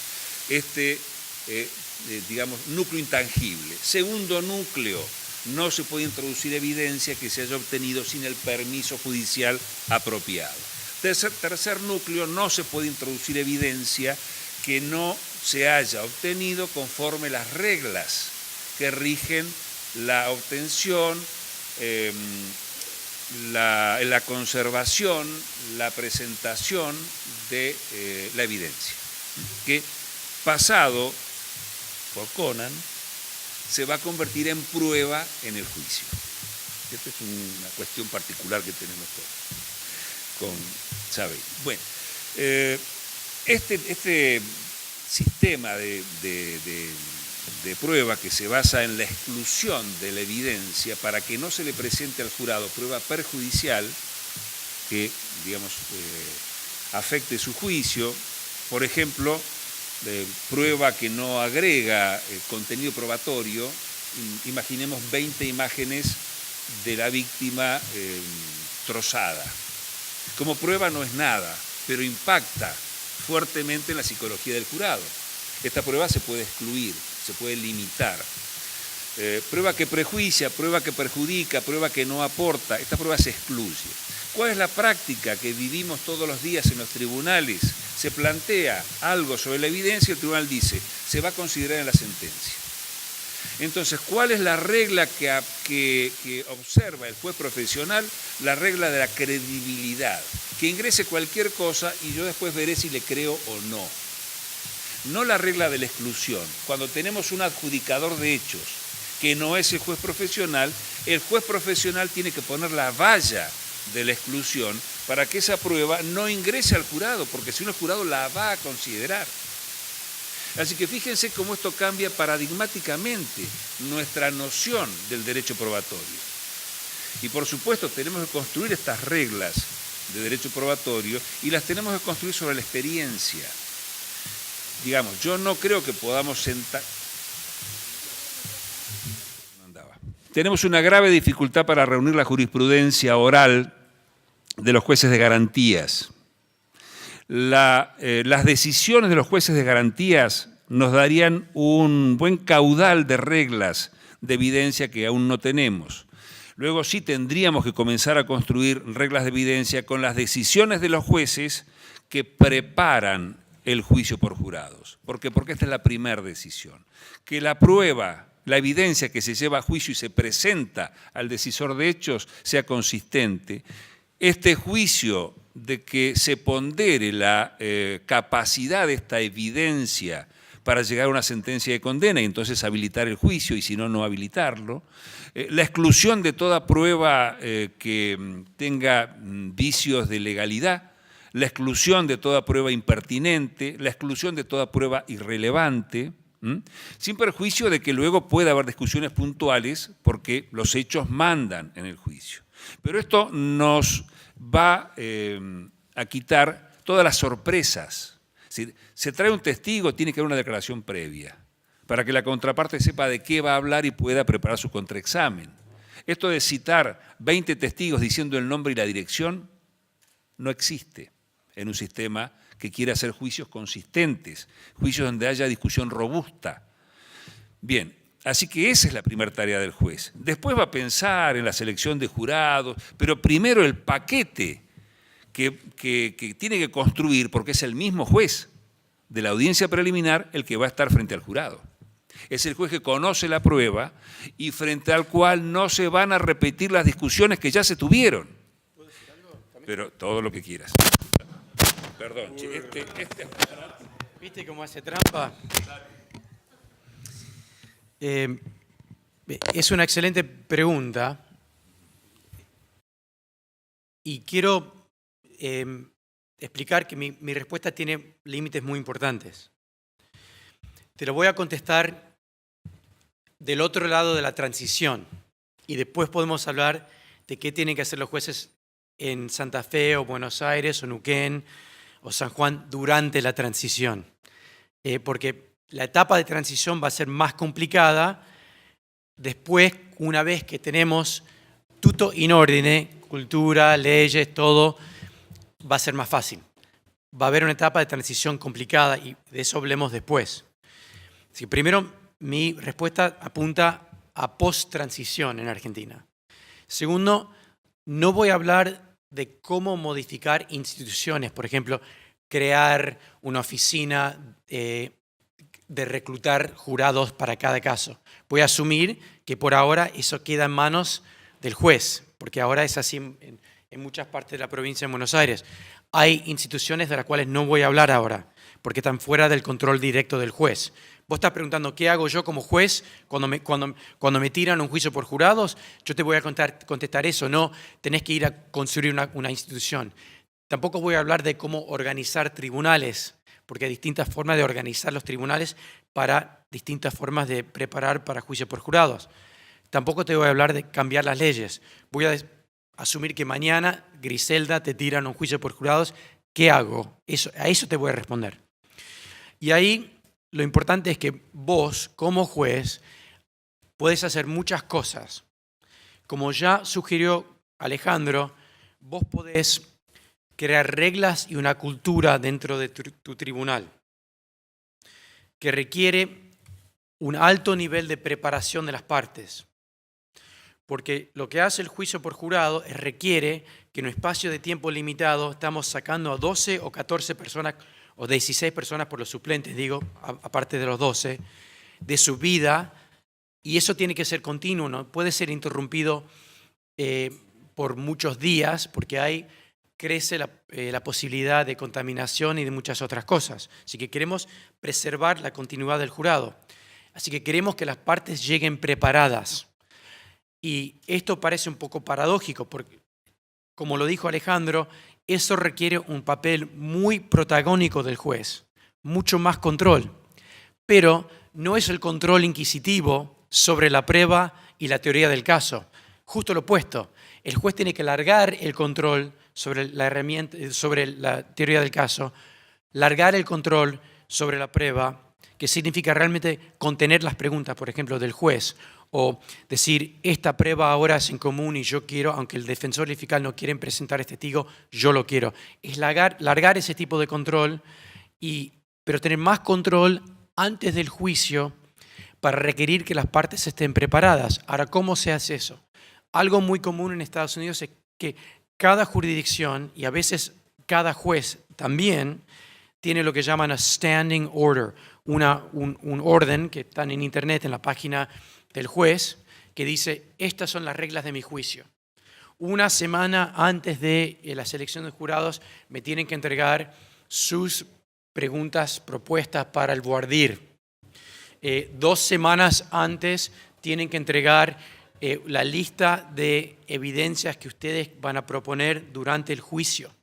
Digamos, núcleo intangible. Segundo núcleo, no se puede introducir evidencia que se haya obtenido sin el permiso judicial apropiado. Tercer núcleo, no se puede introducir evidencia que no se haya obtenido conforme las reglas que rigen la obtención, la conservación, la presentación de la evidencia, que pasado por Conan se va a convertir en prueba en el juicio. Esta es una cuestión particular que tenemos con Sabel. Bueno, este sistema de prueba que se basa en la exclusión de la evidencia para que no se le presente al jurado prueba perjudicial que, digamos, afecte su juicio, por ejemplo, prueba que no agrega contenido probatorio, imaginemos 20 imágenes de la víctima trozada. Como prueba no es nada, pero impacta fuertemente en la psicología del jurado. Esta prueba se puede excluir, se puede limitar. Prueba que prejuicia, prueba que perjudica, prueba que no aporta, esta prueba se excluye. ¿Cuál es la práctica que vivimos todos los días en los tribunales? Se plantea algo sobre la evidencia y el tribunal dice, se va a considerar en la sentencia. Entonces, ¿cuál es la regla que observa el juez profesional? La regla de la credibilidad. Que ingrese cualquier cosa y yo después veré si le creo o no. No la regla de la exclusión. Cuando tenemos un adjudicador de hechos que no es el juez profesional tiene que poner la valla de la exclusión para que esa prueba no ingrese al jurado, porque si no el jurado la va a considerar. Así que fíjense cómo esto cambia paradigmáticamente nuestra noción del derecho probatorio. Y por supuesto tenemos que construir estas reglas de derecho probatorio y las tenemos que construir sobre la experiencia. Digamos, yo no creo que podamos sentar... No andaba. tenemos una grave dificultad para reunir la jurisprudencia oral de los jueces de garantías. Las decisiones de los jueces de garantías nos darían un buen caudal de reglas de evidencia que aún no tenemos. Luego sí tendríamos que comenzar a construir reglas de evidencia con las decisiones de los jueces que preparan el juicio por jurados. ¿Por qué? Porque esta es la primera decisión. Que la prueba, la evidencia que se lleva a juicio y se presenta al decisor de hechos sea consistente. Este juicio de que se pondere la capacidad de esta evidencia para llegar a una sentencia de condena y entonces habilitar el juicio y si no, no habilitarlo. La exclusión de toda prueba que tenga vicios de legalidad, la exclusión de toda prueba impertinente, la exclusión de toda prueba irrelevante, sin perjuicio de que luego pueda haber discusiones puntuales porque los hechos mandan en el juicio. Pero esto nos va a quitar todas las sorpresas. Si se trae un testigo, tiene que haber una declaración previa para que la contraparte sepa de qué va a hablar y pueda preparar su contraexamen. Esto de citar 20 testigos diciendo el nombre y la dirección no existe en un sistema que quiere hacer juicios consistentes, juicios donde haya discusión robusta. Bien, así que esa es la primera tarea del juez. Después va a pensar en la selección de jurados, pero primero el paquete que tiene que construir, porque es el mismo juez de la audiencia preliminar el que va a estar frente al jurado. Es el juez que conoce la prueba y frente al cual no se van a repetir las discusiones que ya se tuvieron. ¿Puedo decir algo? Pero todo lo que quieras. Perdón, ¿Viste cómo hace trampa? Es una excelente pregunta y quiero explicar que mi respuesta tiene límites muy importantes. Te lo voy a contestar del otro lado de la transición y después podemos hablar de qué tienen que hacer los jueces en Santa Fe o Buenos Aires o Neuquén o San Juan durante la transición. Porque la etapa de transición va a ser más complicada después, una vez que tenemos tutto in ordine, cultura, leyes, todo, va a ser más fácil. Va a haber una etapa de transición complicada y de eso hablemos después. Así que primero, mi respuesta apunta a post-transición en Argentina. Segundo, no voy a hablar de cómo modificar instituciones, por ejemplo, crear una oficina de reclutar jurados para cada caso. Voy a asumir que por ahora eso queda en manos del juez, porque ahora es así en muchas partes de la provincia de Buenos Aires. Hay instituciones de las cuales no voy a hablar ahora, porque están fuera del control directo del juez. Vos estás preguntando qué hago yo como juez cuando me tiran un juicio por jurados. Yo te voy a contestar eso, no tenés que ir a construir una institución. Tampoco voy a hablar de cómo organizar tribunales, porque hay distintas formas de organizar los tribunales para distintas formas de preparar para juicio por jurados. Tampoco te voy a hablar de cambiar las leyes. Voy a asumir que mañana, Griselda, te tiran un juicio por jurados. ¿Qué hago? A eso te voy a responder. Y ahí lo importante es que vos, como juez, podés hacer muchas cosas. Como ya sugirió Alejandro, vos podés crear reglas y una cultura dentro de tu tribunal que requiere un alto nivel de preparación de las partes. Porque lo que hace el juicio por jurado es requiere que en un espacio de tiempo limitado estamos sacando a 12 o 14 personas o 16 personas por los suplentes, digo, aparte de los 12, de su vida, y eso tiene que ser continuo, no puede ser interrumpido por muchos días, porque crece la posibilidad de contaminación y de muchas otras cosas. Así que queremos preservar la continuidad del jurado. Así que queremos que las partes lleguen preparadas. Y esto parece un poco paradójico, porque, como lo dijo Alejandro, eso requiere un papel muy protagónico del juez, mucho más control. Pero no es el control inquisitivo sobre la prueba y la teoría del caso. Justo lo opuesto. El juez tiene que largar el control sobre la teoría del caso, largar el control sobre la prueba, que significa realmente contener las preguntas, por ejemplo, del juez, o decir, esta prueba ahora es en común y yo quiero, aunque el defensor y el fiscal no quieren presentar este testigo, yo lo quiero. Es largar ese tipo de control, pero tener más control antes del juicio para requerir que las partes estén preparadas. Ahora, ¿cómo se hace eso? Algo muy común en Estados Unidos es que cada jurisdicción, y a veces cada juez también, tiene lo que llaman a standing order, un orden que están en internet, en la página del juez, que dice, estas son las reglas de mi juicio. Una semana antes de la selección de jurados me tienen que entregar sus preguntas propuestas para el voir dire. 2 semanas antes tienen que entregar la lista de evidencias que ustedes van a proponer durante el juicio.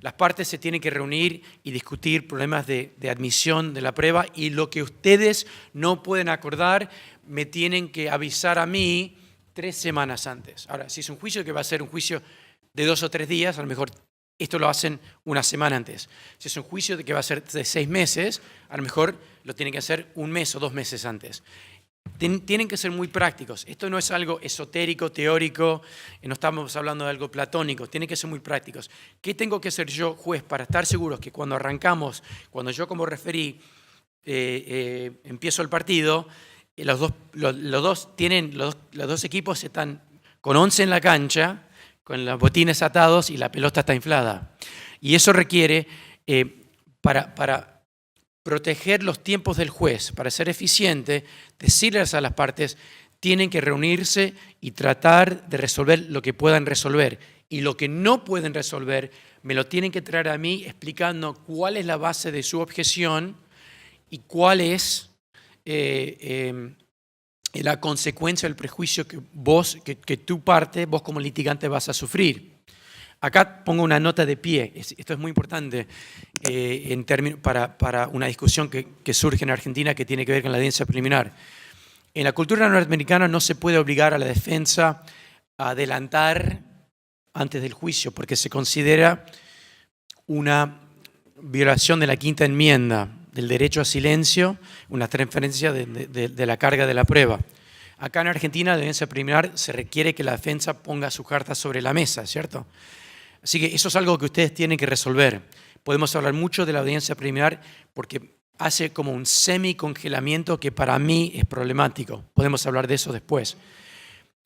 Las partes se tienen que reunir y discutir problemas de admisión de la prueba, y lo que ustedes no pueden acordar me tienen que avisar a mí 3 semanas antes. Ahora, si es un juicio que va a ser un juicio de 2 o 3 días, a lo mejor esto lo hacen una semana antes. Si es un juicio que va a ser de 6 meses, a lo mejor lo tienen que hacer 1 mes o 2 meses antes. Tienen que ser muy prácticos. Esto no es algo esotérico, teórico, no estamos hablando de algo platónico, tienen que ser muy prácticos. ¿Qué tengo que hacer yo, juez, para estar seguros que cuando arrancamos, cuando yo como referí empiezo el partido, los dos equipos están con 11 en la cancha, con los botines atados y la pelota está inflada? Y eso requiere, para proteger los tiempos del juez, para ser eficiente, decirles a las partes, tienen que reunirse y tratar de resolver lo que puedan resolver. Y lo que no pueden resolver, me lo tienen que traer a mí explicando cuál es la base de su objeción y cuál es la consecuencia del prejuicio que tu parte, vos como litigante, vas a sufrir. Acá pongo una nota de pie, esto es muy importante para una discusión que surge en Argentina que tiene que ver con la audiencia preliminar. En la cultura norteamericana no se puede obligar a la defensa a adelantar antes del juicio porque se considera una violación de la Quinta Enmienda, del derecho a silencio, una transferencia de la carga de la prueba. Acá en Argentina, la audiencia preliminar se requiere que la defensa ponga su carta sobre la mesa, ¿cierto? Así que eso es algo que ustedes tienen que resolver. Podemos hablar mucho de la audiencia preliminar porque hace como un semi-congelamiento que para mí es problemático. Podemos hablar de eso después.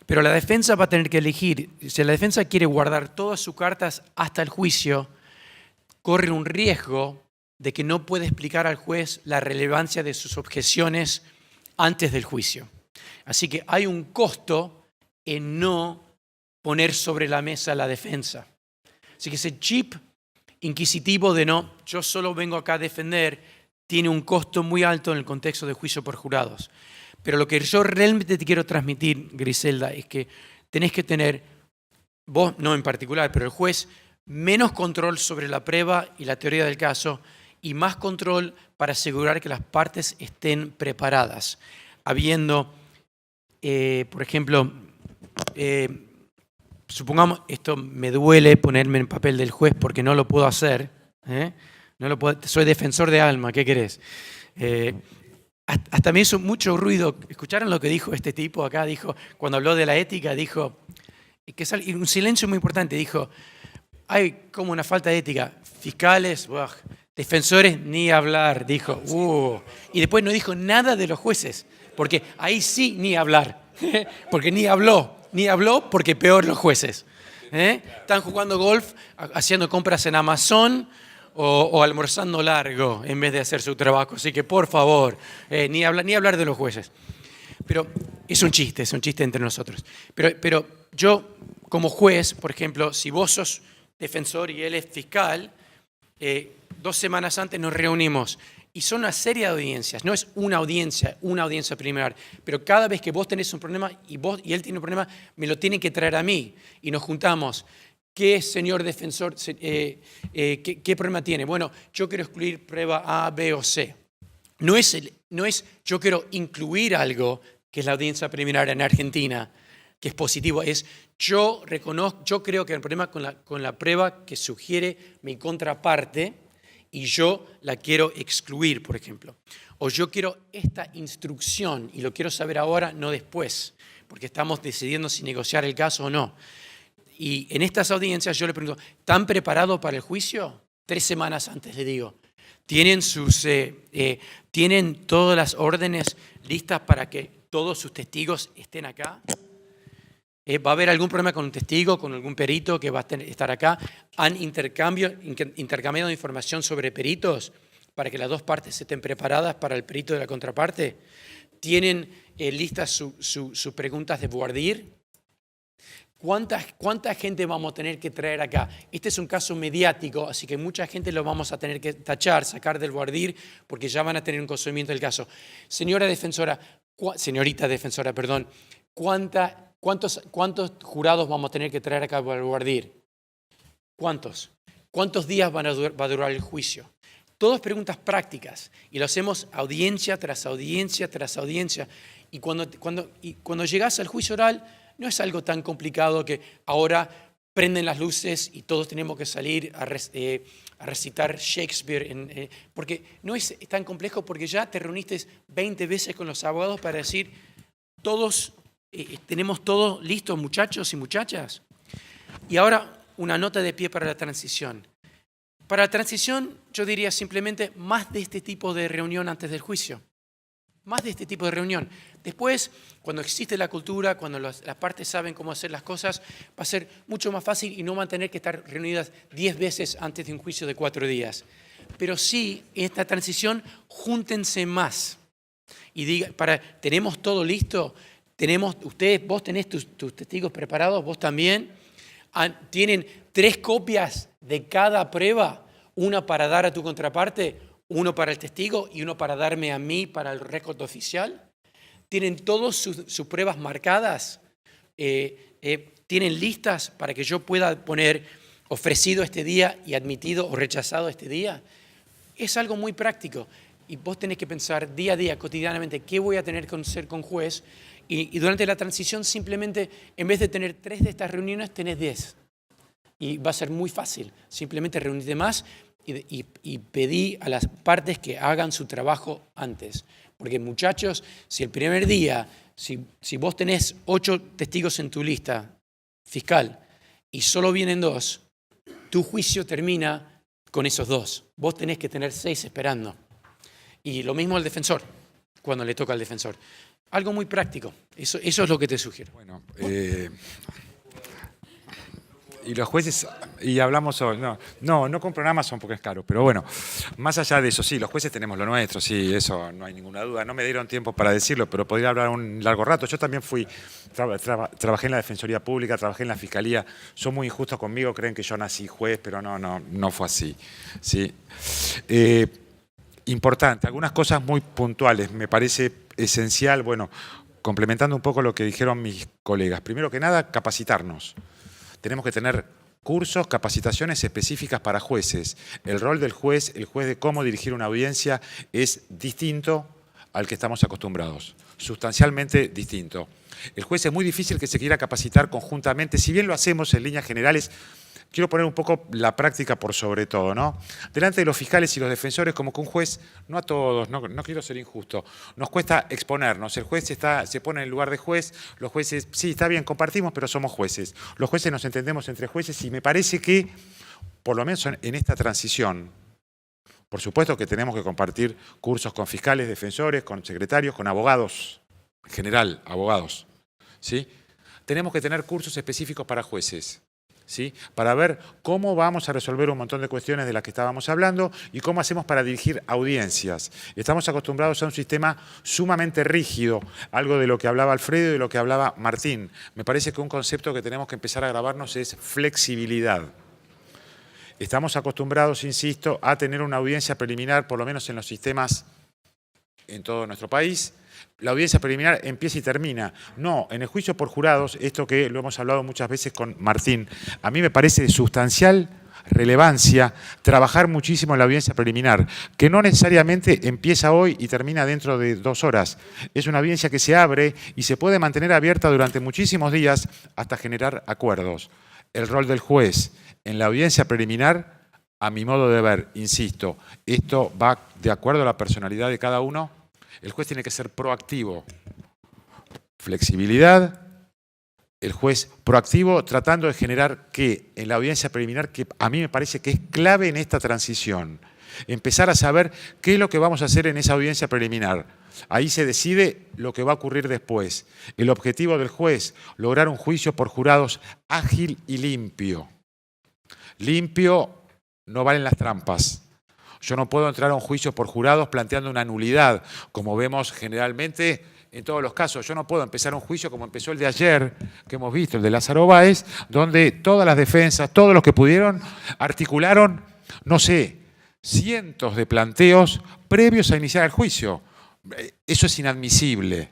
Pero la defensa va a tener que elegir. Si la defensa quiere guardar todas sus cartas hasta el juicio, corre un riesgo de que no puede explicar al juez la relevancia de sus objeciones antes del juicio. Así que hay un costo en no poner sobre la mesa la defensa. Así que ese chip inquisitivo de no, yo solo vengo acá a defender, tiene un costo muy alto en el contexto de juicio por jurados. Pero lo que yo realmente te quiero transmitir, Griselda, es que tenés que tener, vos no en particular, pero el juez, menos control sobre la prueba y la teoría del caso y más control para asegurar que las partes estén preparadas. Habiendo, por ejemplo, supongamos, esto me duele ponerme en el papel del juez porque no lo puedo hacer. No lo puedo, soy defensor de alma, ¿qué querés? Hasta me hizo mucho ruido. ¿Escucharon lo que dijo este tipo acá? Dijo, cuando habló de la ética, dijo, que es un silencio muy importante, dijo, hay como una falta de ética. Fiscales, defensores, ni hablar, dijo. Y después no dijo nada de los jueces, porque ahí sí ni hablar, porque ni habló porque peor los jueces. Están jugando golf, haciendo compras en Amazon o almorzando largo en vez de hacer su trabajo. Así que, por favor, ni hablar de los jueces. Pero es un chiste entre nosotros. Pero yo, como juez, por ejemplo, si vos sos defensor y él es fiscal, 2 semanas antes nos reunimos. Y son una serie de audiencias, no es una audiencia preliminar, pero cada vez que vos tenés un problema y él tiene un problema, me lo tienen que traer a mí y nos juntamos. ¿Qué señor defensor, qué problema tiene? Bueno, yo quiero excluir prueba A, B o C. No es yo quiero incluir algo, que es la audiencia preliminar en Argentina, que es positivo, es yo creo que hay un problema con la prueba que sugiere mi contraparte y yo la quiero excluir, por ejemplo. O yo quiero esta instrucción y lo quiero saber ahora, no después, porque estamos decidiendo si negociar el caso o no. Y en estas audiencias yo le pregunto, ¿están preparados para el juicio? 3 semanas antes le digo. ¿Tienen todas las órdenes listas para que todos sus testigos estén acá? ¿Va a haber algún problema con un testigo, con algún perito que va a estar acá? ¿Han intercambiado información sobre peritos para que las dos partes estén preparadas para el perito de la contraparte? ¿Tienen listas sus preguntas de voir dire? ¿Cuánta gente vamos a tener que traer acá? Este es un caso mediático, así que mucha gente lo vamos a tener que tachar, sacar del voir dire, porque ya van a tener un conocimiento del caso. Señorita defensora, perdón, ¿cuántos jurados vamos a tener que traer acá para el voir dire? ¿Cuántos? ¿Cuántos días va a durar el juicio? Todas preguntas prácticas, y lo hacemos audiencia tras audiencia tras audiencia. Y cuando llegas al juicio oral, no es algo tan complicado que ahora prenden las luces y todos tenemos que salir a recitar Shakespeare. Porque no es tan complejo, porque ya te reuniste 20 veces con los abogados para decir, todos tenemos todo listo, muchachos y muchachas. Y ahora una nota de pie para la transición. Para la transición, yo diría simplemente más de este tipo de reunión antes del juicio. Más de este tipo de reunión. Después, cuando existe la cultura, cuando las partes saben cómo hacer las cosas, va a ser mucho más fácil y no van a tener que estar reunidas 10 veces antes de un juicio de 4 días. Pero sí, en esta transición, júntense más. Y digan, ¿tenemos todo listo? ¿Vos tenés tus testigos preparados? ¿Vos también? ¿Tienen 3 copias de cada prueba? Una para dar a tu contraparte, uno para el testigo y uno para darme a mí para el récord oficial. ¿Tienen todas sus pruebas marcadas? ¿Tienen listas para que yo pueda poner ofrecido este día y admitido o rechazado este día? Es algo muy práctico y vos tenés que pensar día a día, cotidianamente, qué voy a tener que hacer con juez y durante la transición simplemente, en vez de tener 3 de estas reuniones, tenés 10. Y va a ser muy fácil, simplemente reunirte más y pedí a las partes que hagan su trabajo antes. Porque muchachos, si el primer día, si vos tenés 8 testigos en tu lista fiscal y solo vienen 2, tu juicio termina con esos 2. Vos tenés que tener 6 esperando. Y lo mismo al defensor, cuando le toca al defensor. Algo muy práctico, eso es lo que te sugiero. Bueno, y los jueces, y hablamos sobre, no compro en Amazon porque es caro, pero bueno, más allá de eso, sí, los jueces tenemos lo nuestro, sí, eso no hay ninguna duda. No me dieron tiempo para decirlo, pero podría hablar un largo rato. Yo también trabajé en la Defensoría Pública, trabajé en la Fiscalía, son muy injustos conmigo, creen que yo nací juez, pero no fue así, ¿sí? Importante, algunas cosas muy puntuales, me parece esencial, bueno, complementando un poco lo que dijeron mis colegas. Primero que nada, capacitarnos. Tenemos que tener cursos, capacitaciones específicas para jueces. El rol del juez, el juez de cómo dirigir una audiencia es distinto al que estamos acostumbrados, sustancialmente distinto. El juez es muy difícil que se quiera capacitar conjuntamente, si bien lo hacemos en líneas generales. Quiero poner un poco la práctica por sobre todo, ¿no? Delante de los fiscales y los defensores, como que un juez, no a todos, no quiero ser injusto, nos cuesta exponernos. El juez se pone en el lugar de juez, los jueces, sí, está bien, compartimos, pero somos jueces. Los jueces nos entendemos entre jueces y me parece que, por lo menos en esta transición, por supuesto que tenemos que compartir cursos con fiscales, defensores, con secretarios, con abogados, en general, abogados, ¿sí? Tenemos que tener cursos específicos para jueces, ¿sí? Para ver cómo vamos a resolver un montón de cuestiones de las que estábamos hablando y cómo hacemos para dirigir audiencias. Estamos acostumbrados a un sistema sumamente rígido, algo de lo que hablaba Alfredo y de lo que hablaba Martín. Me parece que un concepto que tenemos que empezar a grabarnos es flexibilidad. Estamos acostumbrados, insisto, a tener una audiencia preliminar, por lo menos en los sistemas en todo nuestro país. La audiencia preliminar empieza y termina. No, en el juicio por jurados, esto que lo hemos hablado muchas veces con Martín, a mí me parece de sustancial relevancia trabajar muchísimo en la audiencia preliminar, que no necesariamente empieza hoy y termina dentro de 2 horas. Es una audiencia que se abre y se puede mantener abierta durante muchísimos días hasta generar acuerdos. El rol del juez en la audiencia preliminar a mi modo de ver, insisto, esto va de acuerdo a la personalidad de cada uno. El juez tiene que ser proactivo. Flexibilidad. El juez proactivo tratando de generar que en la audiencia preliminar, que a mí me parece que es clave en esta transición, empezar a saber qué es lo que vamos a hacer en esa audiencia preliminar. Ahí se decide lo que va a ocurrir después. El objetivo del juez, lograr un juicio por jurados ágil y limpio. Limpio, no valen las trampas. Yo no puedo entrar a un juicio por jurados planteando una nulidad, como vemos generalmente en todos los casos. Yo no puedo empezar un juicio como empezó el de ayer, que hemos visto, el de Lázaro Báez, donde todas las defensas, todos los que pudieron, articularon, no sé, cientos de planteos previos a iniciar el juicio. Eso es inadmisible.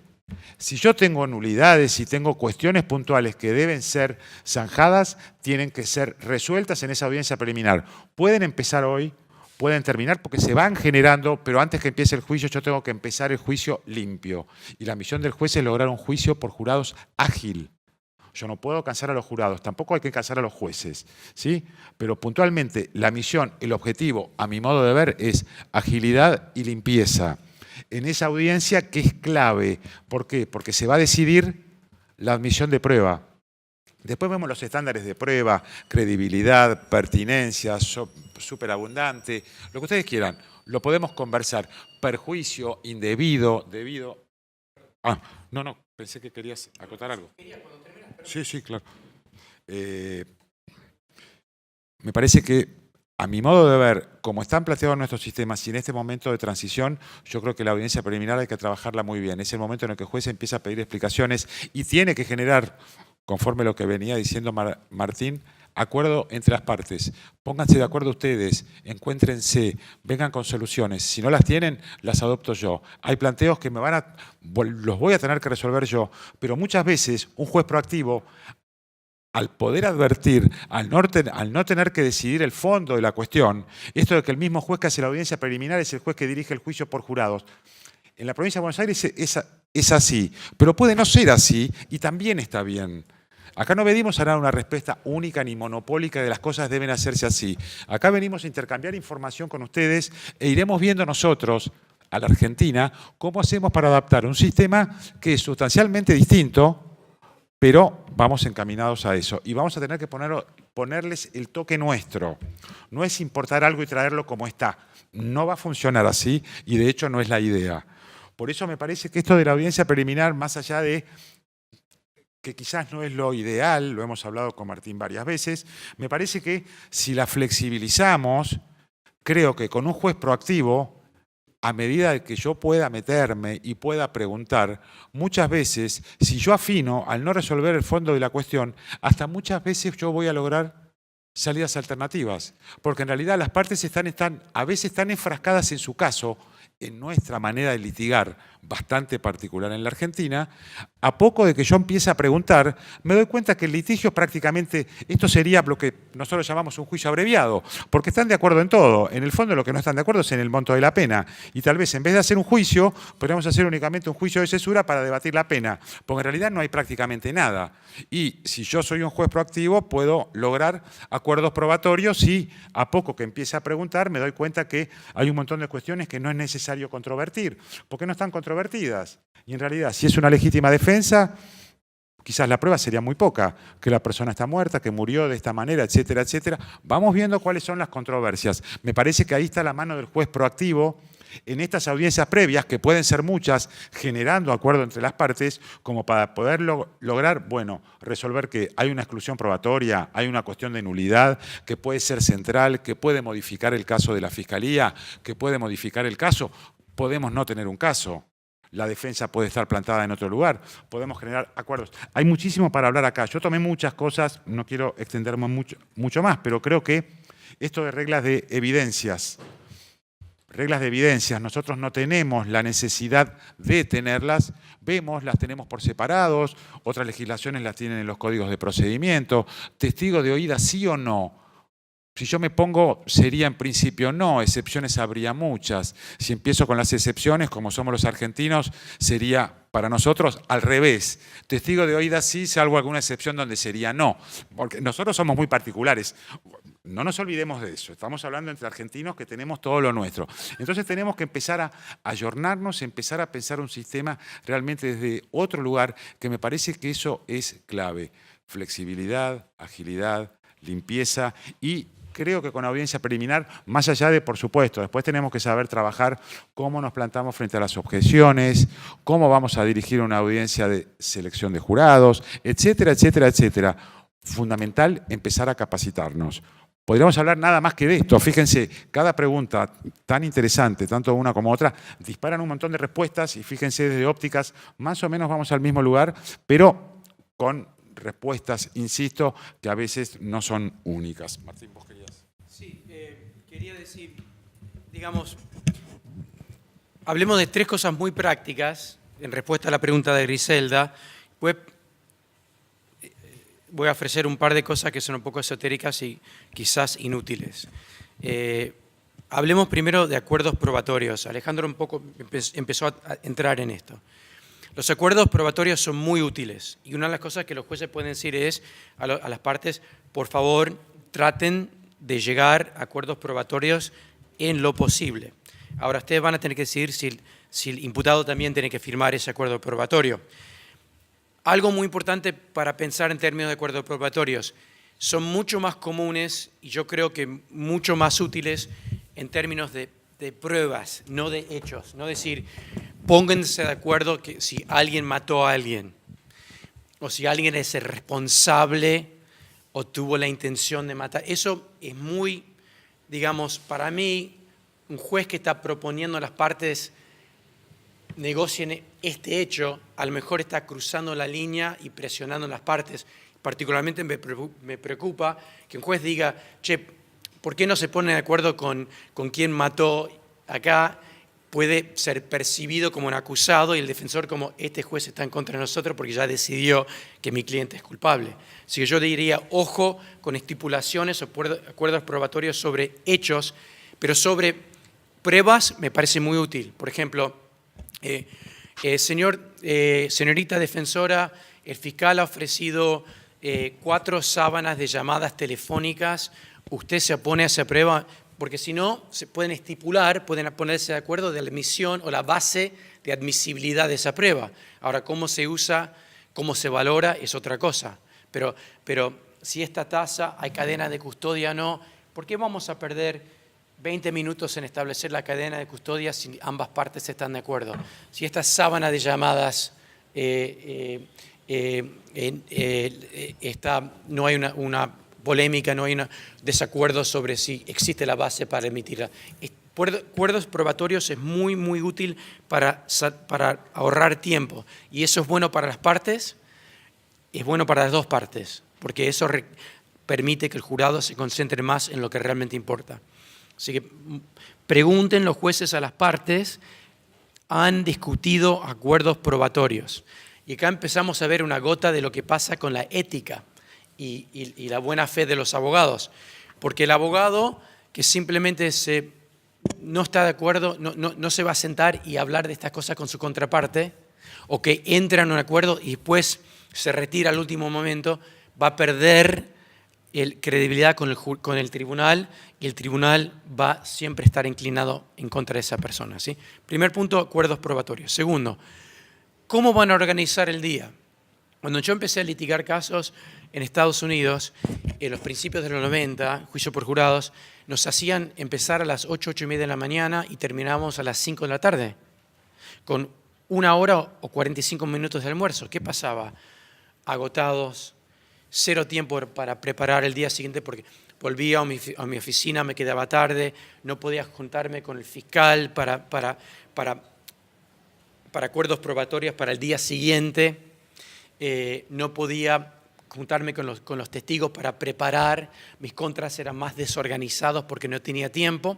Si yo tengo nulidades y tengo cuestiones puntuales que deben ser zanjadas, tienen que ser resueltas en esa audiencia preliminar. Pueden empezar hoy, pueden terminar porque se van generando, pero antes que empiece el juicio yo tengo que empezar el juicio limpio. Y la misión del juez es lograr un juicio por jurados ágil. Yo no puedo cansar a los jurados, tampoco hay que cansar a los jueces, ¿sí? Pero puntualmente la misión, el objetivo, a mi modo de ver, es agilidad y limpieza. En esa audiencia que es clave. ¿Por qué? Porque se va a decidir la admisión de prueba. Después vemos los estándares de prueba, credibilidad, pertinencia, superabundante, lo que ustedes quieran. Lo podemos conversar. Perjuicio, indebido, debido. No, pensé que querías acotar algo. Sí, claro. Me parece que, a mi modo de ver, como están planteados nuestros sistemas y en este momento de transición, yo creo que la audiencia preliminar hay que trabajarla muy bien. Es el momento en el que el juez empieza a pedir explicaciones y tiene que generar, conforme lo que venía diciendo Martín, acuerdo entre las partes. Pónganse de acuerdo ustedes, encuéntrense, vengan con soluciones. Si no las tienen, las adopto yo. Hay planteos que los voy a tener que resolver yo, pero muchas veces un juez proactivo, al poder advertir, al no tener que decidir el fondo de la cuestión, esto de que el mismo juez que hace la audiencia preliminar es el juez que dirige el juicio por jurados. En la provincia de Buenos Aires es así, pero puede no ser así y también está bien. Acá no venimos a dar una respuesta única ni monopólica de las cosas deben hacerse así. Acá venimos a intercambiar información con ustedes e iremos viendo nosotros, a la Argentina, cómo hacemos para adaptar un sistema que es sustancialmente distinto, pero vamos encaminados a eso. Y vamos a tener que ponerles el toque nuestro. No es importar algo y traerlo como está. No va a funcionar así y de hecho no es la idea. Por eso me parece que esto de la audiencia preliminar, más allá de que quizás no es lo ideal, lo hemos hablado con Martín varias veces, me parece que si la flexibilizamos, creo que con un juez proactivo, a medida de que yo pueda meterme y pueda preguntar, muchas veces, si yo afino al no resolver el fondo de la cuestión, hasta muchas veces yo voy a lograr salidas alternativas. Porque en realidad las partes a veces están enfrascadas en su caso, en nuestra manera de litigar, bastante particular en la Argentina. A poco de que yo empiece a preguntar, me doy cuenta que el litigio prácticamente, esto sería lo que nosotros llamamos un juicio abreviado, porque están de acuerdo en todo. En el fondo lo que no están de acuerdo es en el monto de la pena. Y tal vez en vez de hacer un juicio, podríamos hacer únicamente un juicio de cesura para debatir la pena, porque en realidad no hay prácticamente nada. Y si yo soy un juez proactivo, puedo lograr acuerdos probatorios y a poco que empiece a preguntar, me doy cuenta que hay un montón de cuestiones que no es necesario controvertir, porque no están controvertidas. Y en realidad, si es una legítima defensa, quizás la prueba sería muy poca, que la persona está muerta, que murió de esta manera, etcétera, etcétera. Vamos viendo cuáles son las controversias. Me parece que ahí está la mano del juez proactivo en estas audiencias previas, que pueden ser muchas, generando acuerdo entre las partes, como para poder lograr, resolver que hay una exclusión probatoria, hay una cuestión de nulidad, que puede ser central, que puede modificar el caso de la Fiscalía, que puede modificar el caso. Podemos no tener un caso. La defensa puede estar plantada en otro lugar. Podemos generar acuerdos. Hay muchísimo para hablar acá. Yo tomé muchas cosas, no quiero extenderme mucho más, pero creo que esto de reglas de evidencias, nosotros no tenemos la necesidad de tenerlas, las tenemos por separados, otras legislaciones las tienen en los códigos de procedimiento, testigo de oída sí o no. Si yo me pongo, sería en principio no, excepciones habría muchas. Si empiezo con las excepciones, como somos los argentinos, sería para nosotros al revés. Testigo de oídas sí, salvo alguna excepción donde sería no. Porque nosotros somos muy particulares. No nos olvidemos de eso. Estamos hablando entre argentinos que tenemos todo lo nuestro. Entonces tenemos que empezar a ayornarnos, empezar a pensar un sistema realmente desde otro lugar, que me parece que eso es clave. Flexibilidad, agilidad, limpieza y creo que con audiencia preliminar, más allá de, por supuesto, después tenemos que saber trabajar cómo nos plantamos frente a las objeciones, cómo vamos a dirigir una audiencia de selección de jurados, etcétera, etcétera, etcétera. Fundamental empezar a capacitarnos. Podríamos hablar nada más que de esto. Fíjense, cada pregunta tan interesante, tanto una como otra, disparan un montón de respuestas y fíjense desde ópticas, más o menos vamos al mismo lugar, pero con respuestas, insisto, que a veces no son únicas. Martín, vos querías. Sí, quería decir, digamos, hablemos de 3 cosas muy prácticas en respuesta a la pregunta de Griselda. Voy a ofrecer un par de cosas que son un poco esotéricas y quizás inútiles. Hablemos primero de acuerdos probatorios. Alejandro un poco empezó a entrar en esto. Los acuerdos probatorios son muy útiles y una de las cosas que los jueces pueden decir es a las partes, por favor, traten de llegar a acuerdos probatorios en lo posible. Ahora, ustedes van a tener que decidir si el imputado también tiene que firmar ese acuerdo probatorio. Algo muy importante para pensar en términos de acuerdos probatorios, son mucho más comunes y yo creo que mucho más útiles en términos de pruebas, no de hechos. No decir, pónganse de acuerdo que si alguien mató a alguien o si alguien es el responsable o tuvo la intención de matar. Eso es muy, digamos, para mí, un juez que está proponiendo a las partes negocien este hecho, a lo mejor está cruzando la línea y presionando a las partes. Particularmente me preocupa que un juez diga, che, ¿por qué no se pone de acuerdo con quién mató acá? Puede ser percibido como un acusado y el defensor como este juez está en contra de nosotros porque ya decidió que mi cliente es culpable. Así que yo diría, ojo con estipulaciones o acuerdos probatorios sobre hechos, pero sobre pruebas me parece muy útil. Por ejemplo, señorita defensora, el fiscal ha ofrecido 4 sábanas de llamadas telefónicas, usted se opone a esa prueba, porque si no, se pueden estipular, pueden ponerse de acuerdo de la admisión o la base de admisibilidad de esa prueba. Ahora, cómo se usa, cómo se valora, es otra cosa. Pero si esta tasa, hay cadena de custodia o no, ¿por qué vamos a perder 20 minutos en establecer la cadena de custodia si ambas partes están de acuerdo? Si esta sábana de llamadas no hay una polémica, no hay un desacuerdo sobre si existe la base para emitirla. Acuerdos probatorios es muy, muy útil para ahorrar tiempo. Y eso es bueno para las partes, es bueno para las dos partes, porque eso permite que el jurado se concentre más en lo que realmente importa. Así que pregunten los jueces a las partes, han discutido acuerdos probatorios. Y acá empezamos a ver una gota de lo que pasa con la ética y la buena fe de los abogados. Porque el abogado que simplemente no está de acuerdo, no se va a sentar y hablar de estas cosas con su contraparte, o que entra en un acuerdo y después se retira al último momento, va a perder credibilidad con el tribunal y el tribunal va siempre a estar inclinado en contra de esa persona, ¿sí? Primer punto, acuerdos probatorios. Segundo, ¿cómo van a organizar el día? Cuando yo empecé a litigar casos en Estados Unidos, en los principios de los 90, juicio por jurados, nos hacían empezar a las 8, 8:30 de la mañana y terminábamos a las 5 de la tarde, con 1 hora o 45 minutos de almuerzo. ¿Qué pasaba? Agotados, 0 tiempo para preparar el día siguiente porque volvía a mi oficina, me quedaba tarde, no podía juntarme con el fiscal para acuerdos probatorios para el día siguiente, no podía juntarme con los testigos para preparar, mis contras eran más desorganizados porque no tenía tiempo.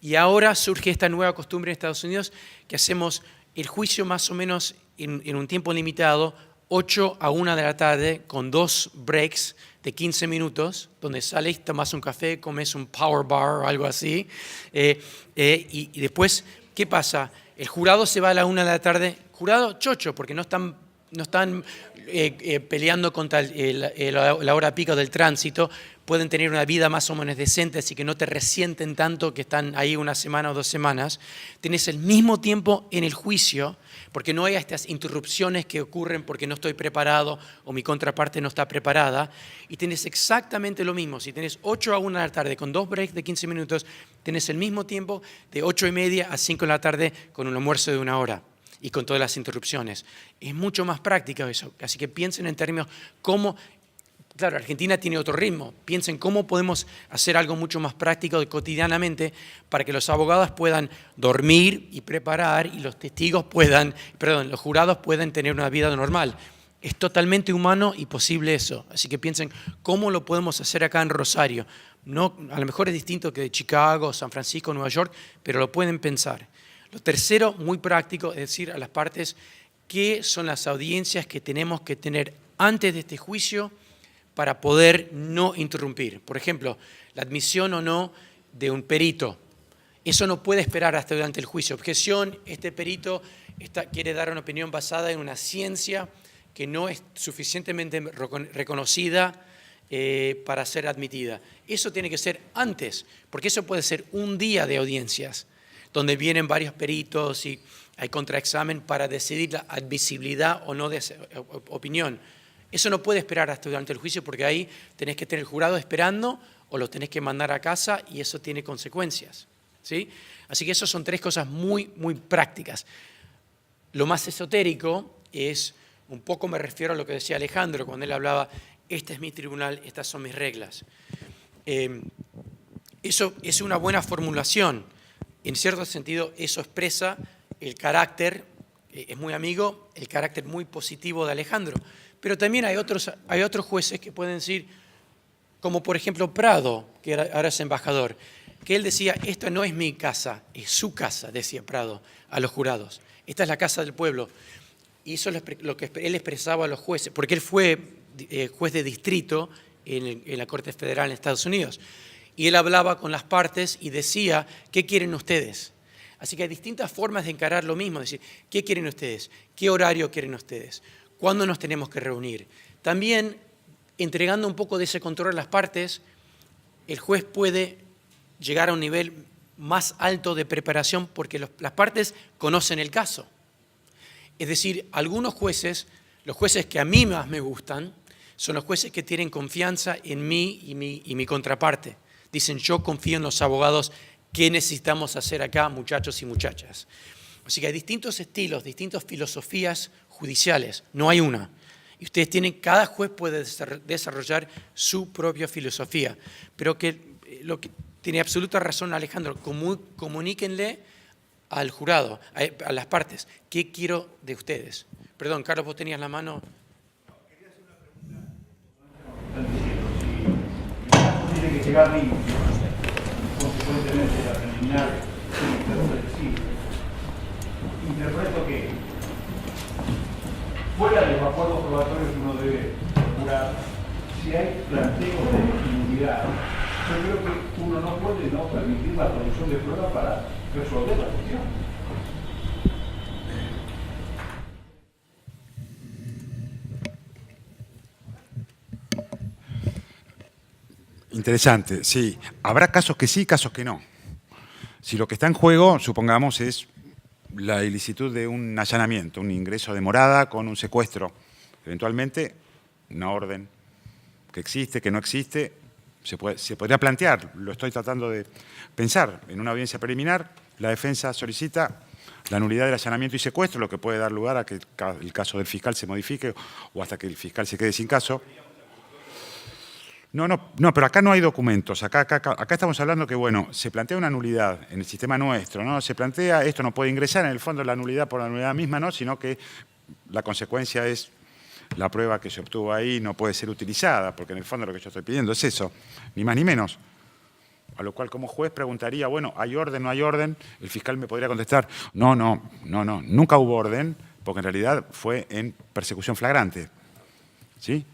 Y ahora surge esta nueva costumbre en Estados Unidos que hacemos el juicio más o menos en un tiempo limitado, 8 a 1 de la tarde con 2 breaks de 15 minutos, donde sales, tomas un café, comes un power bar o algo así. Y después, ¿qué pasa? El jurado se va a la 1 de la tarde, jurado chocho, porque no están peleando contra la hora pico del tránsito, pueden tener una vida más o menos decente, así que no te resienten tanto que están ahí una semana o 2 semanas. Tienes el mismo tiempo en el juicio, porque no hay estas interrupciones que ocurren porque no estoy preparado o mi contraparte no está preparada, y tienes exactamente lo mismo. Si tienes 8 a 1 de la tarde con 2 breaks de 15 minutos, tienes el mismo tiempo de 8:30 a 5 de la tarde con un almuerzo de 1 hora. Y con todas las interrupciones. Es mucho más práctico eso. Así que piensen en términos cómo, claro, Argentina tiene otro ritmo. Piensen cómo podemos hacer algo mucho más práctico cotidianamente para que los abogados puedan dormir y preparar y los los jurados puedan tener una vida normal. Es totalmente humano y posible eso. Así que piensen cómo lo podemos hacer acá en Rosario. No, a lo mejor es distinto que de Chicago, San Francisco, Nueva York, pero lo pueden pensar. Lo tercero, muy práctico, es decir a las partes qué son las audiencias que tenemos que tener antes de este juicio para poder no interrumpir. Por ejemplo, la admisión o no de un perito. Eso no puede esperar hasta durante el juicio. Objeción, este perito quiere dar una opinión basada en una ciencia que no es suficientemente reconocida para ser admitida. Eso tiene que ser antes, porque eso puede ser un día de audiencias, donde vienen varios peritos y hay contraexamen para decidir la admisibilidad o no de esa opinión. Eso no puede esperar hasta durante el juicio porque ahí tenés que tener el jurado esperando o lo tenés que mandar a casa y eso tiene consecuencias, ¿sí? Así que esas son 3 cosas muy, muy prácticas. Lo más esotérico es, un poco me refiero a lo que decía Alejandro cuando él hablaba, este es mi tribunal, estas son mis reglas. Eso es una buena formulación. En cierto sentido, eso expresa el carácter, es muy amigo, el carácter muy positivo de Alejandro. Pero también hay otros jueces que pueden decir, como por ejemplo Prado, que ahora es embajador, que él decía, esta no es mi casa, es su casa, decía Prado a los jurados. Esta es la casa del pueblo. Y eso es lo que él expresaba a los jueces, porque él fue juez de distrito en la Corte Federal en Estados Unidos. Y él hablaba con las partes y decía, ¿qué quieren ustedes? Así que hay distintas formas de encarar lo mismo, decir, ¿qué quieren ustedes? ¿Qué horario quieren ustedes? ¿Cuándo nos tenemos que reunir? También, entregando un poco de ese control a las partes, el juez puede llegar a un nivel más alto de preparación porque las partes conocen el caso. Es decir, algunos jueces, los jueces que a mí más me gustan, son los jueces que tienen confianza en mí y mi contraparte. Dicen, yo confío en los abogados, ¿qué necesitamos hacer acá, muchachos y muchachas? Así que hay distintos estilos, distintas filosofías judiciales, no hay una. Y ustedes cada juez puede desarrollar su propia filosofía. Pero lo que tiene absoluta razón Alejandro, comuníquenle al jurado, a las partes, ¿qué quiero de ustedes? Perdón, Carlos, vos tenías la mano. Tiene que llegar limpio, consecuentemente la preliminar interpreto que fuera de los acuerdos probatorios que uno debe procurar, si hay planteos de inmunidad, yo creo que uno no puede no permitir la producción de pruebas para resolver la cuestión. Interesante, sí. Habrá casos que sí, casos que no. Si lo que está en juego, supongamos, es la ilicitud de un allanamiento, un ingreso de morada con un secuestro, eventualmente una orden que existe, que no existe, se podría plantear, lo estoy tratando de pensar, en una audiencia preliminar, la defensa solicita la nulidad del allanamiento y secuestro, lo que puede dar lugar a que el caso del fiscal se modifique o hasta que el fiscal se quede sin caso. No, pero acá no hay documentos. Acá estamos hablando que, bueno, se plantea una nulidad en el sistema nuestro, ¿no? Se plantea, esto no puede ingresar, en el fondo la nulidad por la nulidad misma, ¿no? Sino que la consecuencia es la prueba que se obtuvo ahí no puede ser utilizada, porque en el fondo lo que yo estoy pidiendo es eso, ni más ni menos. A lo cual como juez preguntaría, bueno, ¿hay orden, no hay orden? El fiscal me podría contestar, no, nunca hubo orden, porque en realidad fue en persecución flagrante. ¿Sí?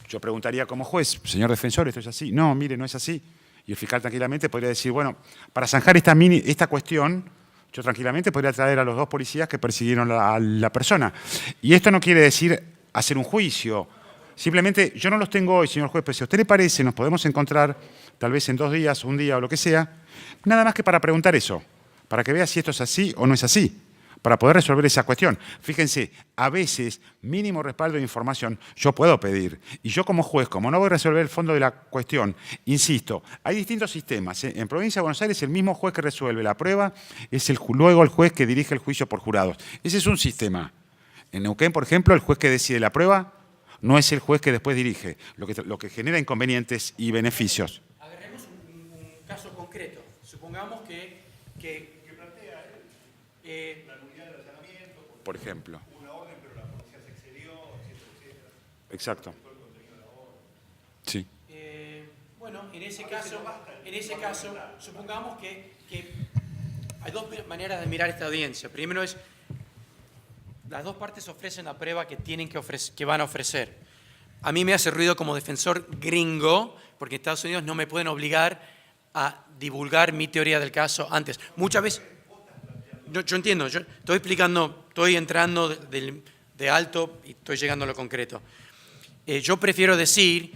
Yo preguntaría como juez, señor defensor, ¿esto es así? No, mire, no es así. Y el fiscal tranquilamente podría decir, bueno, para zanjar esta cuestión, yo tranquilamente podría traer a los 2 policías que persiguieron a la persona. Y esto no quiere decir hacer un juicio. Simplemente, yo no los tengo hoy, señor juez, pero si a usted le parece, nos podemos encontrar tal vez en 2 días, un día o lo que sea, nada más que para preguntar eso, para que vea si esto es así o no es así, para poder resolver esa cuestión. Fíjense, a veces, mínimo respaldo de información yo puedo pedir. Y yo como juez, como no voy a resolver el fondo de la cuestión, insisto, hay distintos sistemas. En Provincia de Buenos Aires, el mismo juez que resuelve la prueba es luego el juez que dirige el juicio por jurados. Ese es un sistema. En Neuquén, por ejemplo, el juez que decide la prueba no es el juez que después dirige, lo que genera inconvenientes y beneficios. Agarremos un caso concreto. Supongamos que plantea la nulidad del allanamiento. Por ejemplo. Una orden, pero la policía se excedió, etcétera. Exacto. Sí. Bueno, en ese caso, supongamos que hay 2 maneras de mirar esta audiencia. Primero es, las 2 partes ofrecen la prueba que van a ofrecer. A mí me hace ruido como defensor gringo, porque en Estados Unidos no me pueden obligar a divulgar mi teoría del caso antes. Muchas veces, yo entiendo, yo estoy explicando, estoy entrando de alto y estoy llegando a lo concreto. Yo prefiero decir,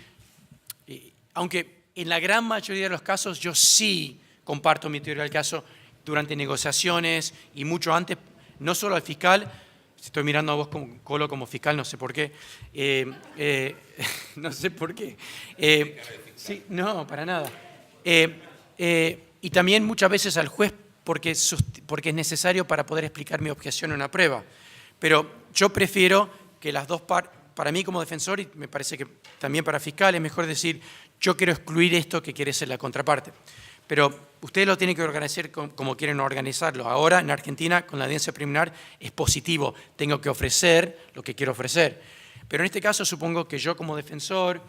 aunque en la gran mayoría de los casos yo sí comparto mi teoría del caso durante negociaciones y mucho antes, no solo al fiscal. Estoy mirando a vos, Colo, como fiscal, no sé por qué. No sé por qué. Sí, no, para nada. Y también muchas veces al juez porque es necesario para poder explicar mi objeción en una prueba. Pero yo prefiero que las 2 partes, para mí como defensor, y me parece que también para fiscal, es mejor decir, yo quiero excluir esto que quiere ser la contraparte. Pero ustedes lo tienen que organizar como quieren organizarlo. Ahora, en Argentina, con la audiencia preliminar, es positivo. Tengo que ofrecer lo que quiero ofrecer. Pero en este caso, supongo que yo como defensor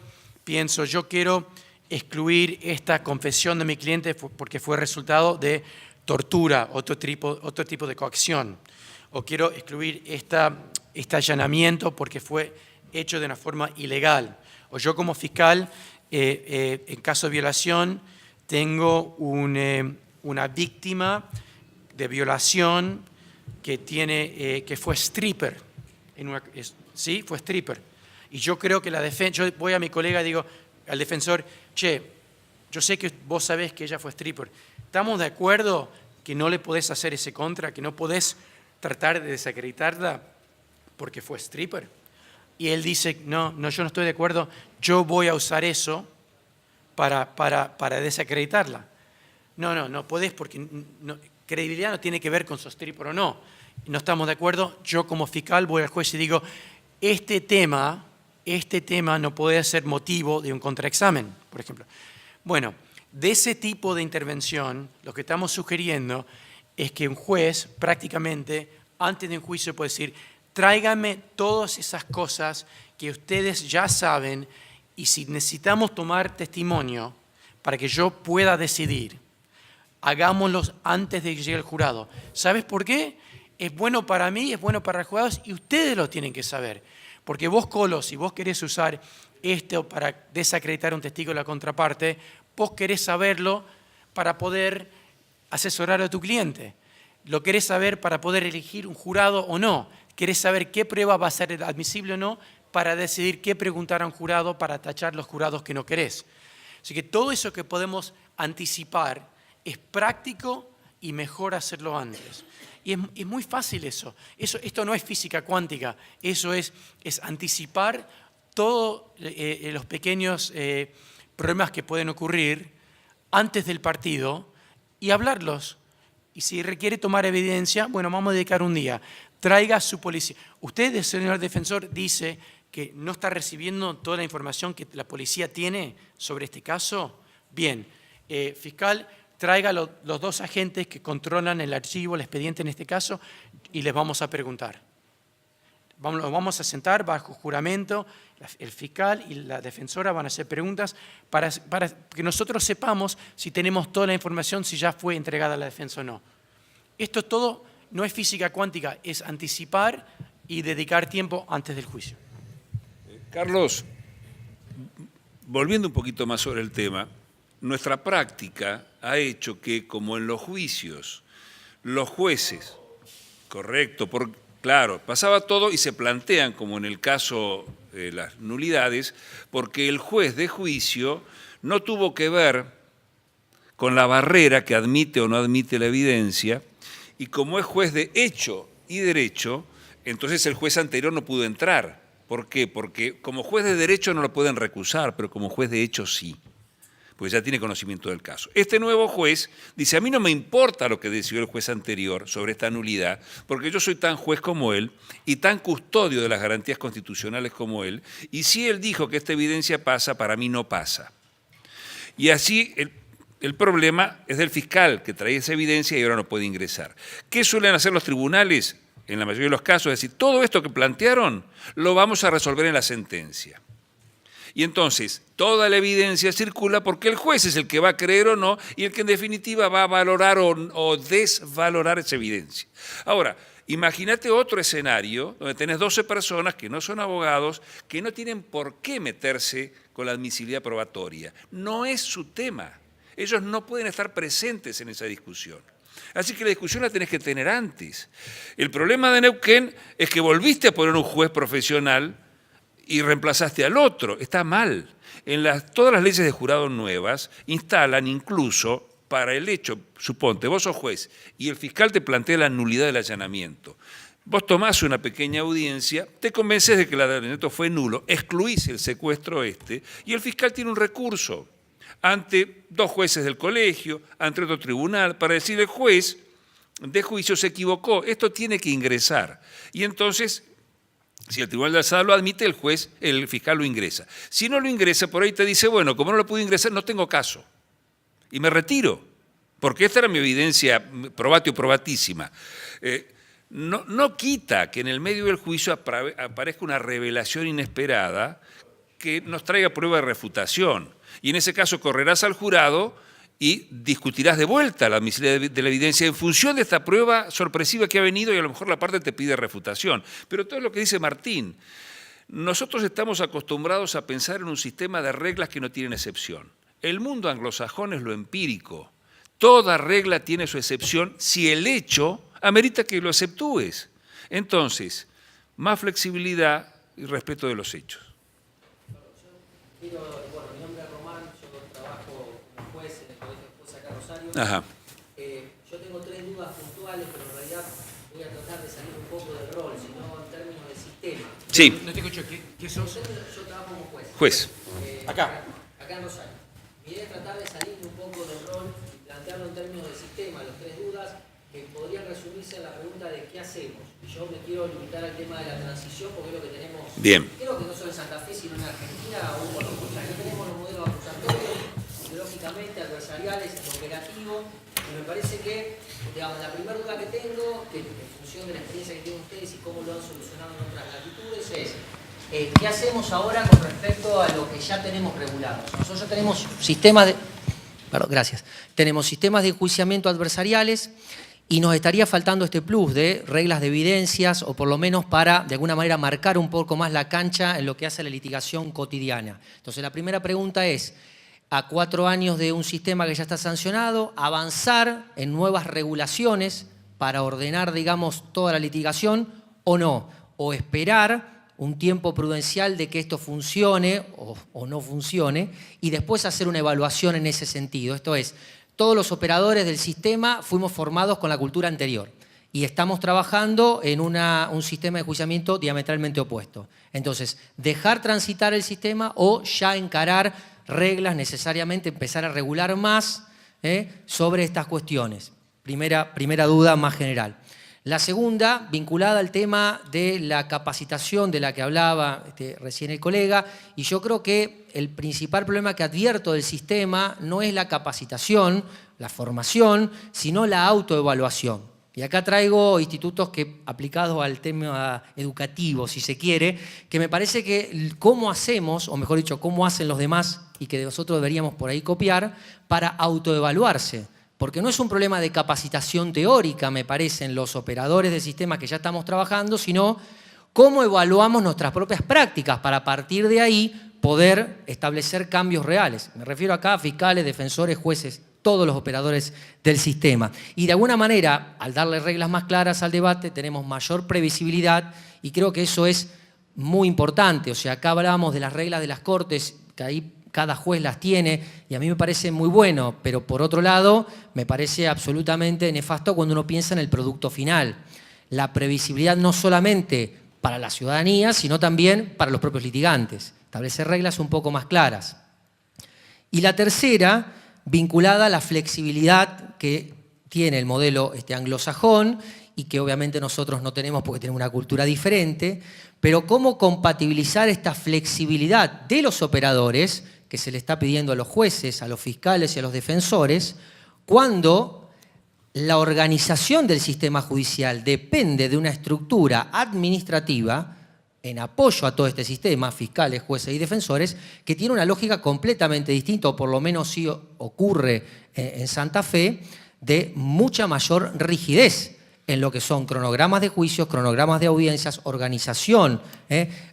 pienso, yo quiero excluir esta confesión de mi cliente porque fue resultado de tortura, otro tipo de coacción. O quiero excluir este allanamiento porque fue hecho de una forma ilegal. O yo como fiscal, en caso de violación, tengo una víctima de violación que fue stripper. Sí, fue stripper. Y yo creo que yo voy a mi colega y digo al defensor, che, yo sé que vos sabés que ella fue stripper. ¿Estamos de acuerdo que no le podés hacer ese contra, que no podés tratar de desacreditarla porque fue stripper? Y él dice, no, yo no estoy de acuerdo, yo voy a usar eso para desacreditarla. No podés porque credibilidad no tiene que ver con si sos stripper o no. No estamos de acuerdo, yo como fiscal voy al juez y digo, este tema no puede ser motivo de un contraexamen, por ejemplo. Bueno, de ese tipo de intervención, lo que estamos sugiriendo es que un juez prácticamente, antes de un juicio, puede decir, tráigame todas esas cosas que ustedes ya saben y si necesitamos tomar testimonio para que yo pueda decidir, hagámoslos antes de que llegue el jurado. ¿Sabes por qué? Es bueno para mí, es bueno para los jurados y ustedes lo tienen que saber. Porque vos, Colo, si vos querés usar esto para desacreditar a un testigo de la contraparte, vos querés saberlo para poder asesorar a tu cliente. Lo querés saber para poder elegir un jurado o no. Querés saber qué prueba va a ser admisible o no para decidir qué preguntar a un jurado para tachar los jurados que no querés. Así que todo eso que podemos anticipar es práctico y mejor hacerlo antes. Y es muy fácil eso. Esto no es física cuántica, eso es anticipar todos los pequeños problemas que pueden ocurrir antes del partido y hablarlos. Y si requiere tomar evidencia, bueno, vamos a dedicar un día. Traiga a su policía. Usted, señor defensor, dice que no está recibiendo toda la información que la policía tiene sobre este caso. Bien, fiscal, traiga los 2 agentes que controlan el archivo, el expediente en este caso, y les vamos a preguntar. Los vamos a sentar bajo juramento, el fiscal y la defensora van a hacer preguntas para que nosotros sepamos si tenemos toda la información, si ya fue entregada a la defensa o no. Esto todo no es física cuántica, es anticipar y dedicar tiempo antes del juicio. Carlos, volviendo un poquito más sobre el tema, nuestra práctica ha hecho que, como en los juicios, los jueces, correcto, claro, pasaba todo y se plantean, como en el caso de las nulidades, porque el juez de juicio no tuvo que ver con la barrera que admite o no admite la evidencia, y como es juez de hecho y derecho, entonces el juez anterior no pudo entrar. ¿Por qué? Porque como juez de derecho no lo pueden recusar, pero como juez de hecho sí, pues ya tiene conocimiento del caso. Este nuevo juez dice, a mí no me importa lo que decidió el juez anterior sobre esta nulidad, porque yo soy tan juez como él y tan custodio de las garantías constitucionales como él, y si él dijo que esta evidencia pasa, para mí no pasa. Y así el problema es del fiscal, que trae esa evidencia y ahora no puede ingresar. ¿Qué suelen hacer los tribunales? En la mayoría de los casos, es decir, todo esto que plantearon lo vamos a resolver en la sentencia. Y entonces, toda la evidencia circula porque el juez es el que va a creer o no y el que en definitiva va a valorar o desvalorar esa evidencia. Ahora, imagínate otro escenario donde tenés 12 personas que no son abogados, que no tienen por qué meterse con la admisibilidad probatoria. No es su tema. Ellos no pueden estar presentes en esa discusión. Así que la discusión la tenés que tener antes. El problema de Neuquén es que volviste a poner un juez profesional y reemplazaste al otro. Está mal. Todas las leyes de jurado nuevas instalan incluso para el hecho, suponte, vos sos juez y el fiscal te plantea la nulidad del allanamiento. Vos tomás una pequeña audiencia, te convences de que el allanamiento fue nulo, excluís el secuestro y el fiscal tiene un recurso ante 2 jueces del colegio, ante otro tribunal, para decir el juez de juicio se equivocó, esto tiene que ingresar. Y entonces, si el tribunal de alzada lo admite, el fiscal lo ingresa. Si no lo ingresa, por ahí te dice, bueno, como no lo pude ingresar, no tengo caso. Y me retiro, porque esta era mi evidencia probatio probatísima. No quita que en el medio del juicio aparezca una revelación inesperada que nos traiga prueba de refutación. Y en ese caso correrás al jurado y discutirás de vuelta la admisibilidad de la evidencia en función de esta prueba sorpresiva que ha venido y a lo mejor la parte te pide refutación. Pero todo lo que dice Martín, nosotros estamos acostumbrados a pensar en un sistema de reglas que no tienen excepción. El mundo anglosajón es lo empírico. Toda regla tiene su excepción si el hecho amerita que lo exceptúes. Entonces, más flexibilidad y respeto de los hechos. Mi nombre es Román, yo trabajo como juez en el Colegio de Jueces acá en Rosario. Ajá. Yo tengo 3 dudas puntuales, pero en realidad voy a tratar de salir un poco del rol, sino en términos de sistema. Sí. No te escucho, ¿qué sos? Yo trabajo como juez. Juez. Acá. Acá en Rosario. Mi idea es tratar de salir un poco del rol y plantearlo en términos de sistema, las 3 dudas que podrían resumirse en la pregunta de qué hacemos. Y yo me quiero limitar al tema de la transición porque es lo que tenemos. Bien. Creo que no solo en Santa Fe, sino en Argentina, hubo los aquí tenemos los modelos acusatorios, ideológicamente, adversariales, operativos, y me parece que, digamos, la primera duda que tengo, que en función de la experiencia que tienen ustedes y cómo lo han solucionado en otras latitudes, es ¿qué hacemos ahora con respecto a lo que ya tenemos regulado? Nosotros ya tenemos sistemas de... Perdón, gracias. Tenemos sistemas de enjuiciamiento adversariales y nos estaría faltando este plus de reglas de evidencias o por lo menos para, de alguna manera, marcar un poco más la cancha en lo que hace a la litigación cotidiana. Entonces, la primera pregunta es, a 4 años de un sistema que ya está sancionado, avanzar en nuevas regulaciones para ordenar, digamos, toda la litigación o no, o esperar un tiempo prudencial de que esto funcione o no funcione y después hacer una evaluación en ese sentido. Esto es, todos los operadores del sistema fuimos formados con la cultura anterior y estamos trabajando en un sistema de enjuiciamiento diametralmente opuesto. Entonces, dejar transitar el sistema o ya encarar reglas necesariamente, empezar a regular más sobre estas cuestiones. Primera duda más general. La segunda, vinculada al tema de la capacitación de la que hablaba recién el colega, y yo creo que el principal problema que advierto del sistema no es la capacitación, la formación, sino la autoevaluación. Y acá traigo institutos que, aplicados al tema educativo, si se quiere, que me parece que cómo hacemos, o mejor dicho, cómo hacen los demás y que nosotros deberíamos por ahí copiar, para autoevaluarse. Porque no es un problema de capacitación teórica, me parece, en los operadores del sistema que ya estamos trabajando, sino cómo evaluamos nuestras propias prácticas para a partir de ahí poder establecer cambios reales. Me refiero acá a fiscales, defensores, jueces, todos los operadores del sistema. Y de alguna manera, al darle reglas más claras al debate, tenemos mayor previsibilidad y creo que eso es muy importante. O sea, acá hablábamos de las reglas de las cortes, que ahí cada juez las tiene y a mí me parece muy bueno, pero por otro lado me parece absolutamente nefasto cuando uno piensa en el producto final. La previsibilidad no solamente para la ciudadanía, sino también para los propios litigantes. Establecer reglas un poco más claras. Y la tercera, vinculada a la flexibilidad que tiene el modelo anglosajón y que obviamente nosotros no tenemos porque tenemos una cultura diferente, pero cómo compatibilizar esta flexibilidad de los operadores que se le está pidiendo a los jueces, a los fiscales y a los defensores, cuando la organización del sistema judicial depende de una estructura administrativa en apoyo a todo este sistema, fiscales, jueces y defensores, que tiene una lógica completamente distinta, o por lo menos sí ocurre en Santa Fe, de mucha mayor rigidez en lo que son cronogramas de juicios, cronogramas de audiencias, organización,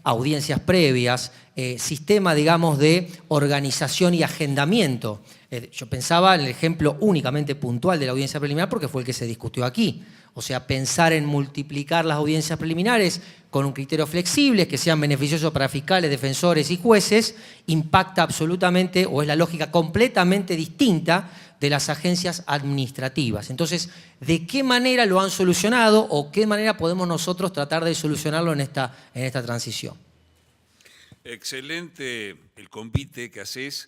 audiencias previas, sistema, digamos, de organización y agendamiento. Yo pensaba en el ejemplo únicamente puntual de la audiencia preliminar porque fue el que se discutió aquí. O sea, pensar en multiplicar las audiencias preliminares con un criterio flexible, que sean beneficiosos para fiscales, defensores y jueces, impacta absolutamente, o es la lógica completamente distinta de las agencias administrativas. Entonces, ¿de qué manera lo han solucionado o qué manera podemos nosotros tratar de solucionarlo en esta transición? Excelente el convite que haces.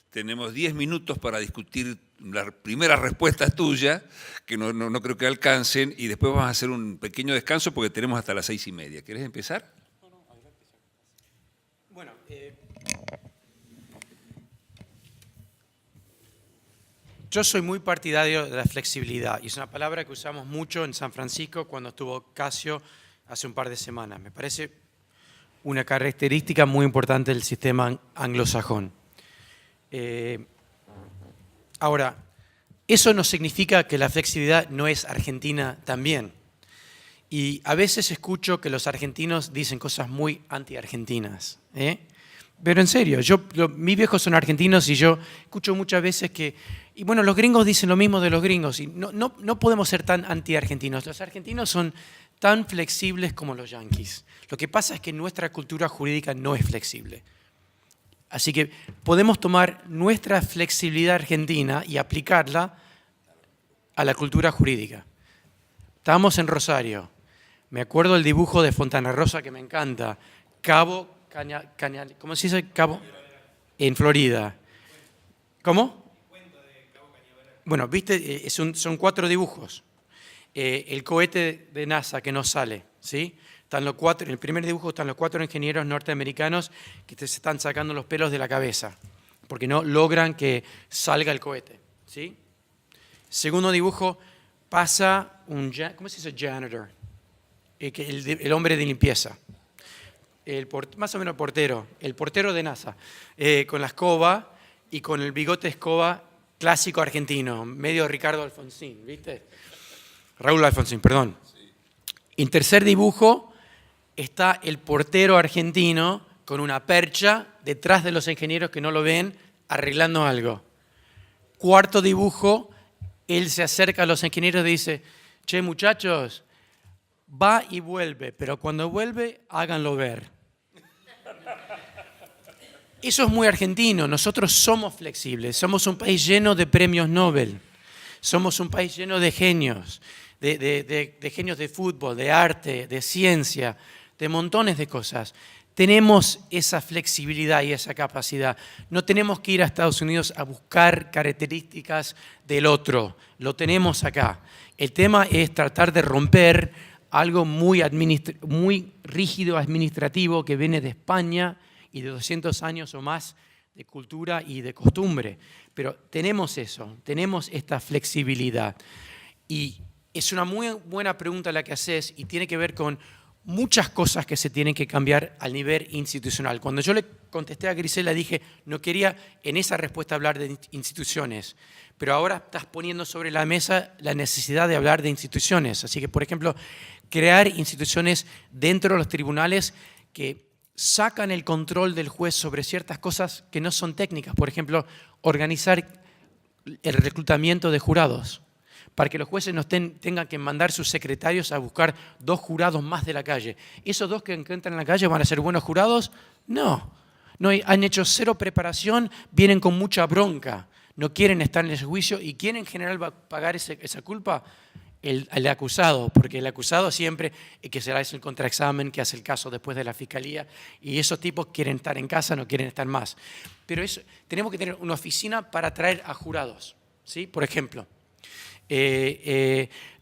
Tenemos 10 minutos para discutir las primeras respuestas tuyas, que no creo que alcancen, y después vamos a hacer un pequeño descanso porque tenemos hasta las 6:30. ¿Querés empezar? Bueno, yo soy muy partidario de la flexibilidad y es una palabra que usamos mucho en San Francisco cuando estuvo Casio hace un par de semanas. Me parece una característica muy importante del sistema anglosajón. Ahora, eso no significa que la flexibilidad no es argentina también. Y a veces escucho que los argentinos dicen cosas muy anti-argentinas. Pero en serio, mis viejos son argentinos y yo escucho muchas veces que, y bueno, los gringos dicen lo mismo de los gringos, y no podemos ser tan anti-argentinos. Los argentinos son tan flexibles como los yanquis. Lo que pasa es que nuestra cultura jurídica no es flexible. Así que podemos tomar nuestra flexibilidad argentina y aplicarla a la cultura jurídica. Estábamos en Rosario. Me acuerdo el dibujo de Fontana Rosa que me encanta. Cabo Cañal, ¿cómo se dice? Cabo en Florida. ¿Cómo? Bueno, viste, son 4 dibujos. El cohete de NASA que no sale, ¿sí? Están los 4, en el primer dibujo están los 4 ingenieros norteamericanos que se están sacando los pelos de la cabeza porque no logran que salga el cohete, ¿sí? Segundo dibujo pasa ¿cómo se dice janitor? El hombre de limpieza. Más o menos el portero de NASA, con la escoba y con el bigote escoba clásico argentino, medio Ricardo Alfonsín, ¿viste? Raúl Alfonsín, perdón. En tercer dibujo está el portero argentino con una percha detrás de los ingenieros que no lo ven, arreglando algo. Cuarto dibujo, él se acerca a los ingenieros y dice, che muchachos, va y vuelve, pero cuando vuelve, háganlo ver. Eso es muy argentino, nosotros somos flexibles, somos un país lleno de premios Nobel, somos un país lleno de genios, de genios de fútbol, de arte, de ciencia, de montones de cosas. Tenemos esa flexibilidad y esa capacidad. No tenemos que ir a Estados Unidos a buscar características del otro. Lo tenemos acá. El tema es tratar de romper algo muy rígido administrativo que viene de España y de 200 años o más de cultura y de costumbre. Pero tenemos eso, tenemos esta flexibilidad. Y es una muy buena pregunta la que haces y tiene que ver con muchas cosas que se tienen que cambiar al nivel institucional. Cuando yo le contesté a Grisela dije, no quería en esa respuesta hablar de instituciones, pero ahora estás poniendo sobre la mesa la necesidad de hablar de instituciones. Así que, por ejemplo, crear instituciones dentro de los tribunales que sacan el control del juez sobre ciertas cosas que no son técnicas. Por ejemplo, organizar el reclutamiento de jurados, para que los jueces no tengan que mandar sus secretarios a buscar 2 jurados más de la calle. ¿Esos 2 que encuentran en la calle van a ser buenos jurados? No. Han hecho 0 preparación, vienen con mucha bronca, no quieren estar en ese juicio y quién en general va a pagar esa culpa. El acusado, porque el acusado siempre que se le hace el contraexamen, que hace el caso después de la fiscalía, y esos tipos quieren estar en casa, no quieren estar más. Pero tenemos que tener una oficina para traer a jurados, ¿sí? Por ejemplo,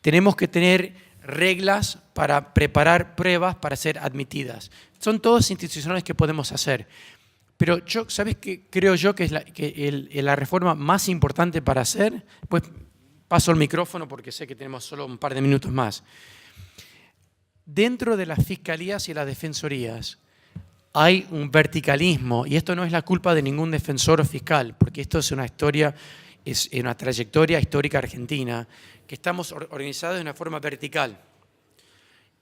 tenemos que tener reglas para preparar pruebas para ser admitidas. Son todas instituciones que podemos hacer. Pero ¿sabes qué creo yo que es la reforma más importante para hacer? Pues paso el micrófono porque sé que tenemos solo un par de minutos más. Dentro de las fiscalías y las defensorías hay un verticalismo, y esto no es la culpa de ningún defensor o fiscal, porque esto es una historia, es una trayectoria histórica argentina, que estamos organizados de una forma vertical.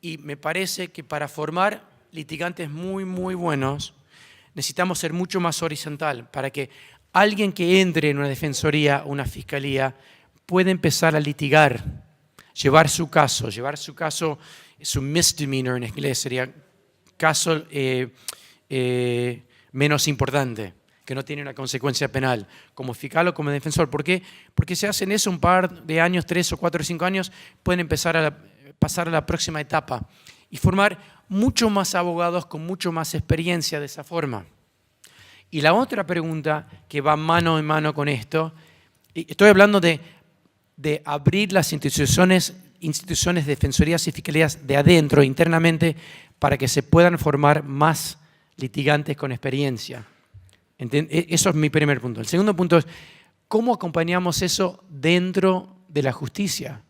Y me parece que para formar litigantes muy, muy buenos, necesitamos ser mucho más horizontal, para que alguien que entre en una defensoría o una fiscalía puede empezar a litigar, llevar su caso, su misdemeanor en inglés sería caso menos importante, que no tiene una consecuencia penal, como fiscal o como defensor. ¿Por qué? Porque si hacen eso un par de años, 3 o 4 o 5 años, pueden empezar a pasar a la próxima etapa y formar mucho más abogados con mucho más experiencia de esa forma. Y la otra pregunta que va mano en mano con esto, estoy hablando de abrir las instituciones de defensorías y fiscalías de adentro, internamente, para que se puedan formar más litigantes con experiencia. Eso es mi primer punto. El segundo punto es, ¿cómo acompañamos eso dentro de la justicia?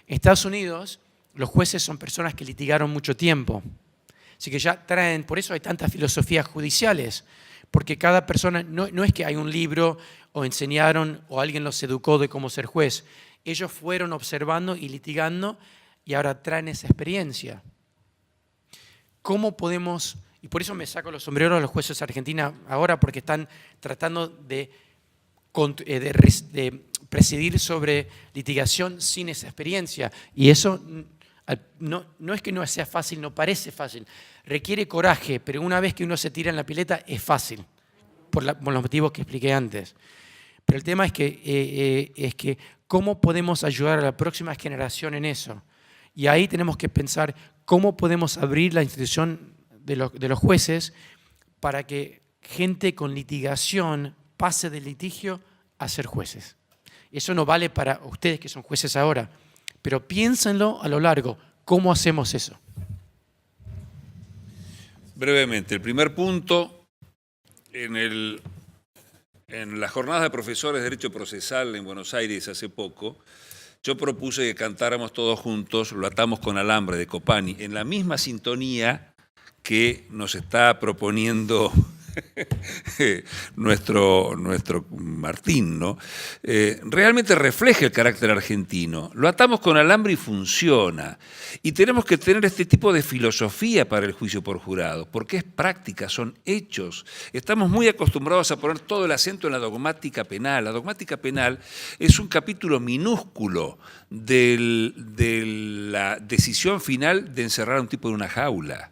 En Estados Unidos, los jueces son personas que litigaron mucho tiempo. Así que ya traen, por eso hay tantas filosofías judiciales, porque cada persona, no es que hay un libro o enseñaron o alguien los educó de cómo ser juez. Ellos fueron observando y litigando y ahora traen esa experiencia. ¿Cómo podemos, y por eso me saco los sombreros a los jueces de Argentina ahora, porque están tratando de presidir sobre litigación sin esa experiencia? Y eso no es que no sea fácil, no parece fácil. Requiere coraje, pero una vez que uno se tira en la pileta es fácil, por los motivos que expliqué antes. Pero el tema es que ¿cómo podemos ayudar a la próxima generación en eso? Y ahí tenemos que pensar cómo podemos abrir la institución de los jueces para que gente con litigación pase del litigio a ser jueces. Eso no vale para ustedes que son jueces ahora, pero piénsenlo a lo largo. ¿Cómo hacemos eso? Brevemente, el primer punto, en la jornada de profesores de Derecho Procesal en Buenos Aires hace poco, yo propuse que cantáramos todos juntos Lo atamos con alambre de Copani, en la misma sintonía que nos está proponiendo nuestro Martín, ¿no? Realmente refleja el carácter argentino. Lo atamos con alambre y funciona. Y tenemos que tener este tipo de filosofía para el juicio por jurado, porque es práctica, son hechos. Estamos muy acostumbrados a poner todo el acento en la dogmática penal. La dogmática penal es un capítulo minúsculo de la decisión final de encerrar a un tipo en una jaula.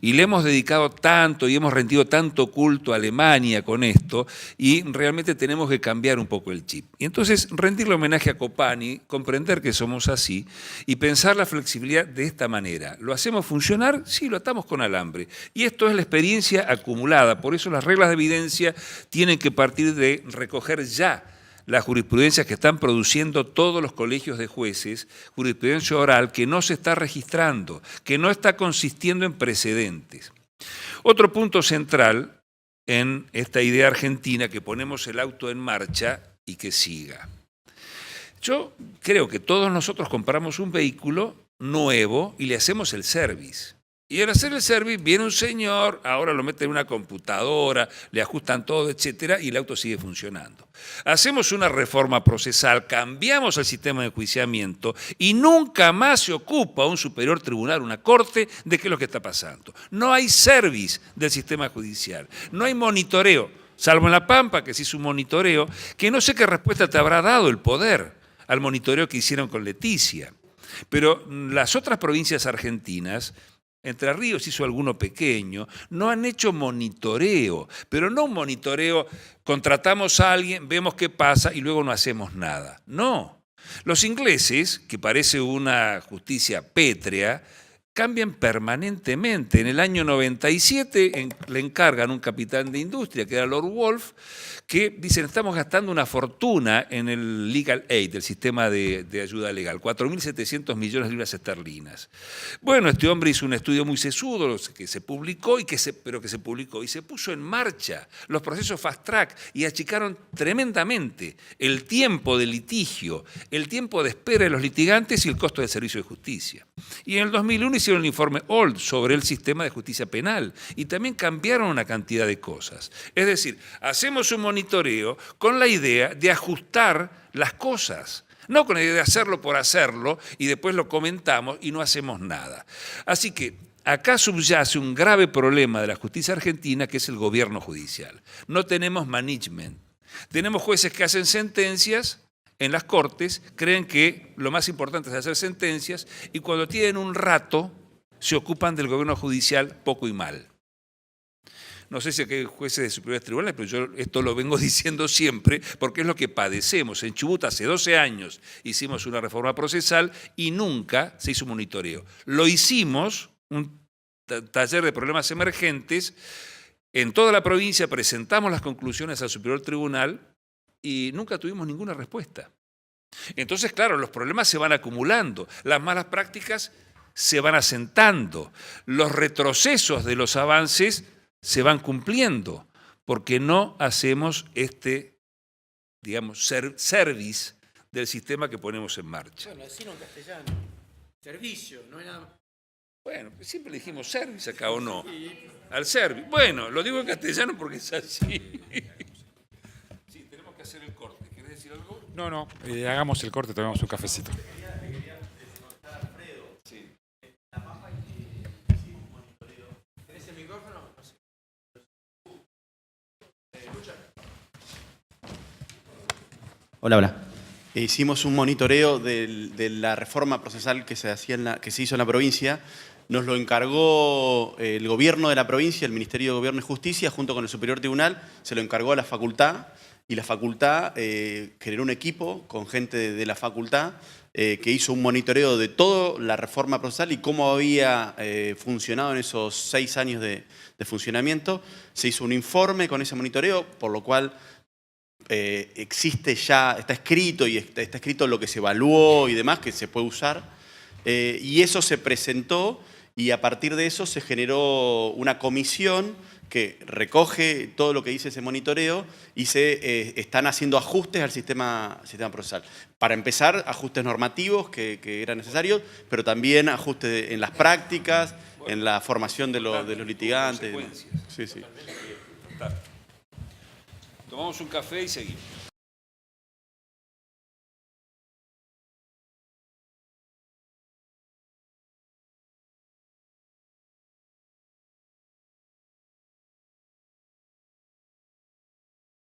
Y le hemos dedicado tanto y hemos rendido tanto culto a Alemania con esto, y realmente tenemos que cambiar un poco el chip. Y entonces rendirle homenaje a Copani, comprender que somos así y pensar la flexibilidad de esta manera. ¿Lo hacemos funcionar? Sí, lo atamos con alambre. Y esto es la experiencia acumulada, por eso las reglas de evidencia tienen que partir de recoger ya la jurisprudencia que están produciendo todos los colegios de jueces, jurisprudencia oral que no se está registrando, que no está consistiendo en precedentes. Otro punto central en esta idea argentina, que ponemos el auto en marcha y que siga. Yo creo que todos nosotros compramos un vehículo nuevo y le hacemos el service. Y al hacer el service viene un señor, ahora lo meten en una computadora, le ajustan todo, etcétera, y el auto sigue funcionando. Hacemos una reforma procesal, cambiamos el sistema de enjuiciamiento y nunca más se ocupa un superior tribunal, una corte, de qué es lo que está pasando. No hay service del sistema judicial, no hay monitoreo, salvo en La Pampa, que se hizo un monitoreo, que no sé qué respuesta te habrá dado el poder al monitoreo que hicieron con Leticia. Pero las otras provincias argentinas, Entre Ríos hizo alguno pequeño, no han hecho monitoreo, pero no un monitoreo, contratamos a alguien, vemos qué pasa y luego no hacemos nada. No. Los ingleses, que parece una justicia pétrea, cambian permanentemente. En el año 97 le encargan un capitán de industria, que era Lord Wolf, que dicen, estamos gastando una fortuna en el legal aid, el sistema de ayuda legal, 4.700 millones de libras esterlinas. Bueno, este hombre hizo un estudio muy sesudo, que se publicó, pero que se publicó y se puso en marcha los procesos fast track y achicaron tremendamente el tiempo de litigio, el tiempo de espera de los litigantes y el costo del servicio de justicia. Y en el 2001 hicieron el informe Old sobre el sistema de justicia penal y también cambiaron una cantidad de cosas. Es decir, hacemos un monitoreo con la idea de ajustar las cosas, no con la idea de hacerlo por hacerlo y después lo comentamos y no hacemos nada. Así que acá subyace un grave problema de la justicia argentina, que es el gobierno judicial. No tenemos management. Tenemos jueces que hacen sentencias en las cortes, creen que lo más importante es hacer sentencias y cuando tienen un rato se ocupan del gobierno judicial poco y mal. No sé si aquí hay jueces de superiores tribunales, pero yo esto lo vengo diciendo siempre porque es lo que padecemos. En Chubut hace 12 años hicimos una reforma procesal y nunca se hizo un monitoreo. Lo hicimos, un taller de problemas emergentes, en toda la provincia presentamos las conclusiones al Superior Tribunal y nunca tuvimos ninguna respuesta. Entonces, claro, los problemas se van acumulando, las malas prácticas se van asentando, los retrocesos de los avances se van cumpliendo, porque no hacemos digamos, service del sistema que ponemos en marcha. Bueno, decirlo en castellano. Servicio, no es nada. Bueno, siempre le dijimos service acá, ¿o no? Al service. Bueno, lo digo en castellano porque es así. Sí, tenemos que hacer el corte. ¿Querés decir algo? No, hagamos el corte, tomemos un cafecito. ¿Tenés el micrófono? Hola. Hicimos un monitoreo de la reforma procesal que se hizo en la provincia. Nos lo encargó el gobierno de la provincia, el Ministerio de Gobierno y Justicia, junto con el Superior Tribunal, se lo encargó a la facultad y la facultad generó un equipo con gente de la facultad que hizo un monitoreo de toda la reforma procesal y cómo había funcionado en esos 6 años de funcionamiento. Se hizo un informe con ese monitoreo, por lo cual existe ya, está escrito y está escrito lo que se evaluó y demás, que se puede usar. Y eso se presentó y a partir de eso se generó una comisión que recoge todo lo que dice ese monitoreo y se están haciendo ajustes al sistema procesal. Para empezar, ajustes normativos que eran necesarios, pero también ajustes en las prácticas, en la formación de los litigantes. Sí. Tomamos un café y seguimos.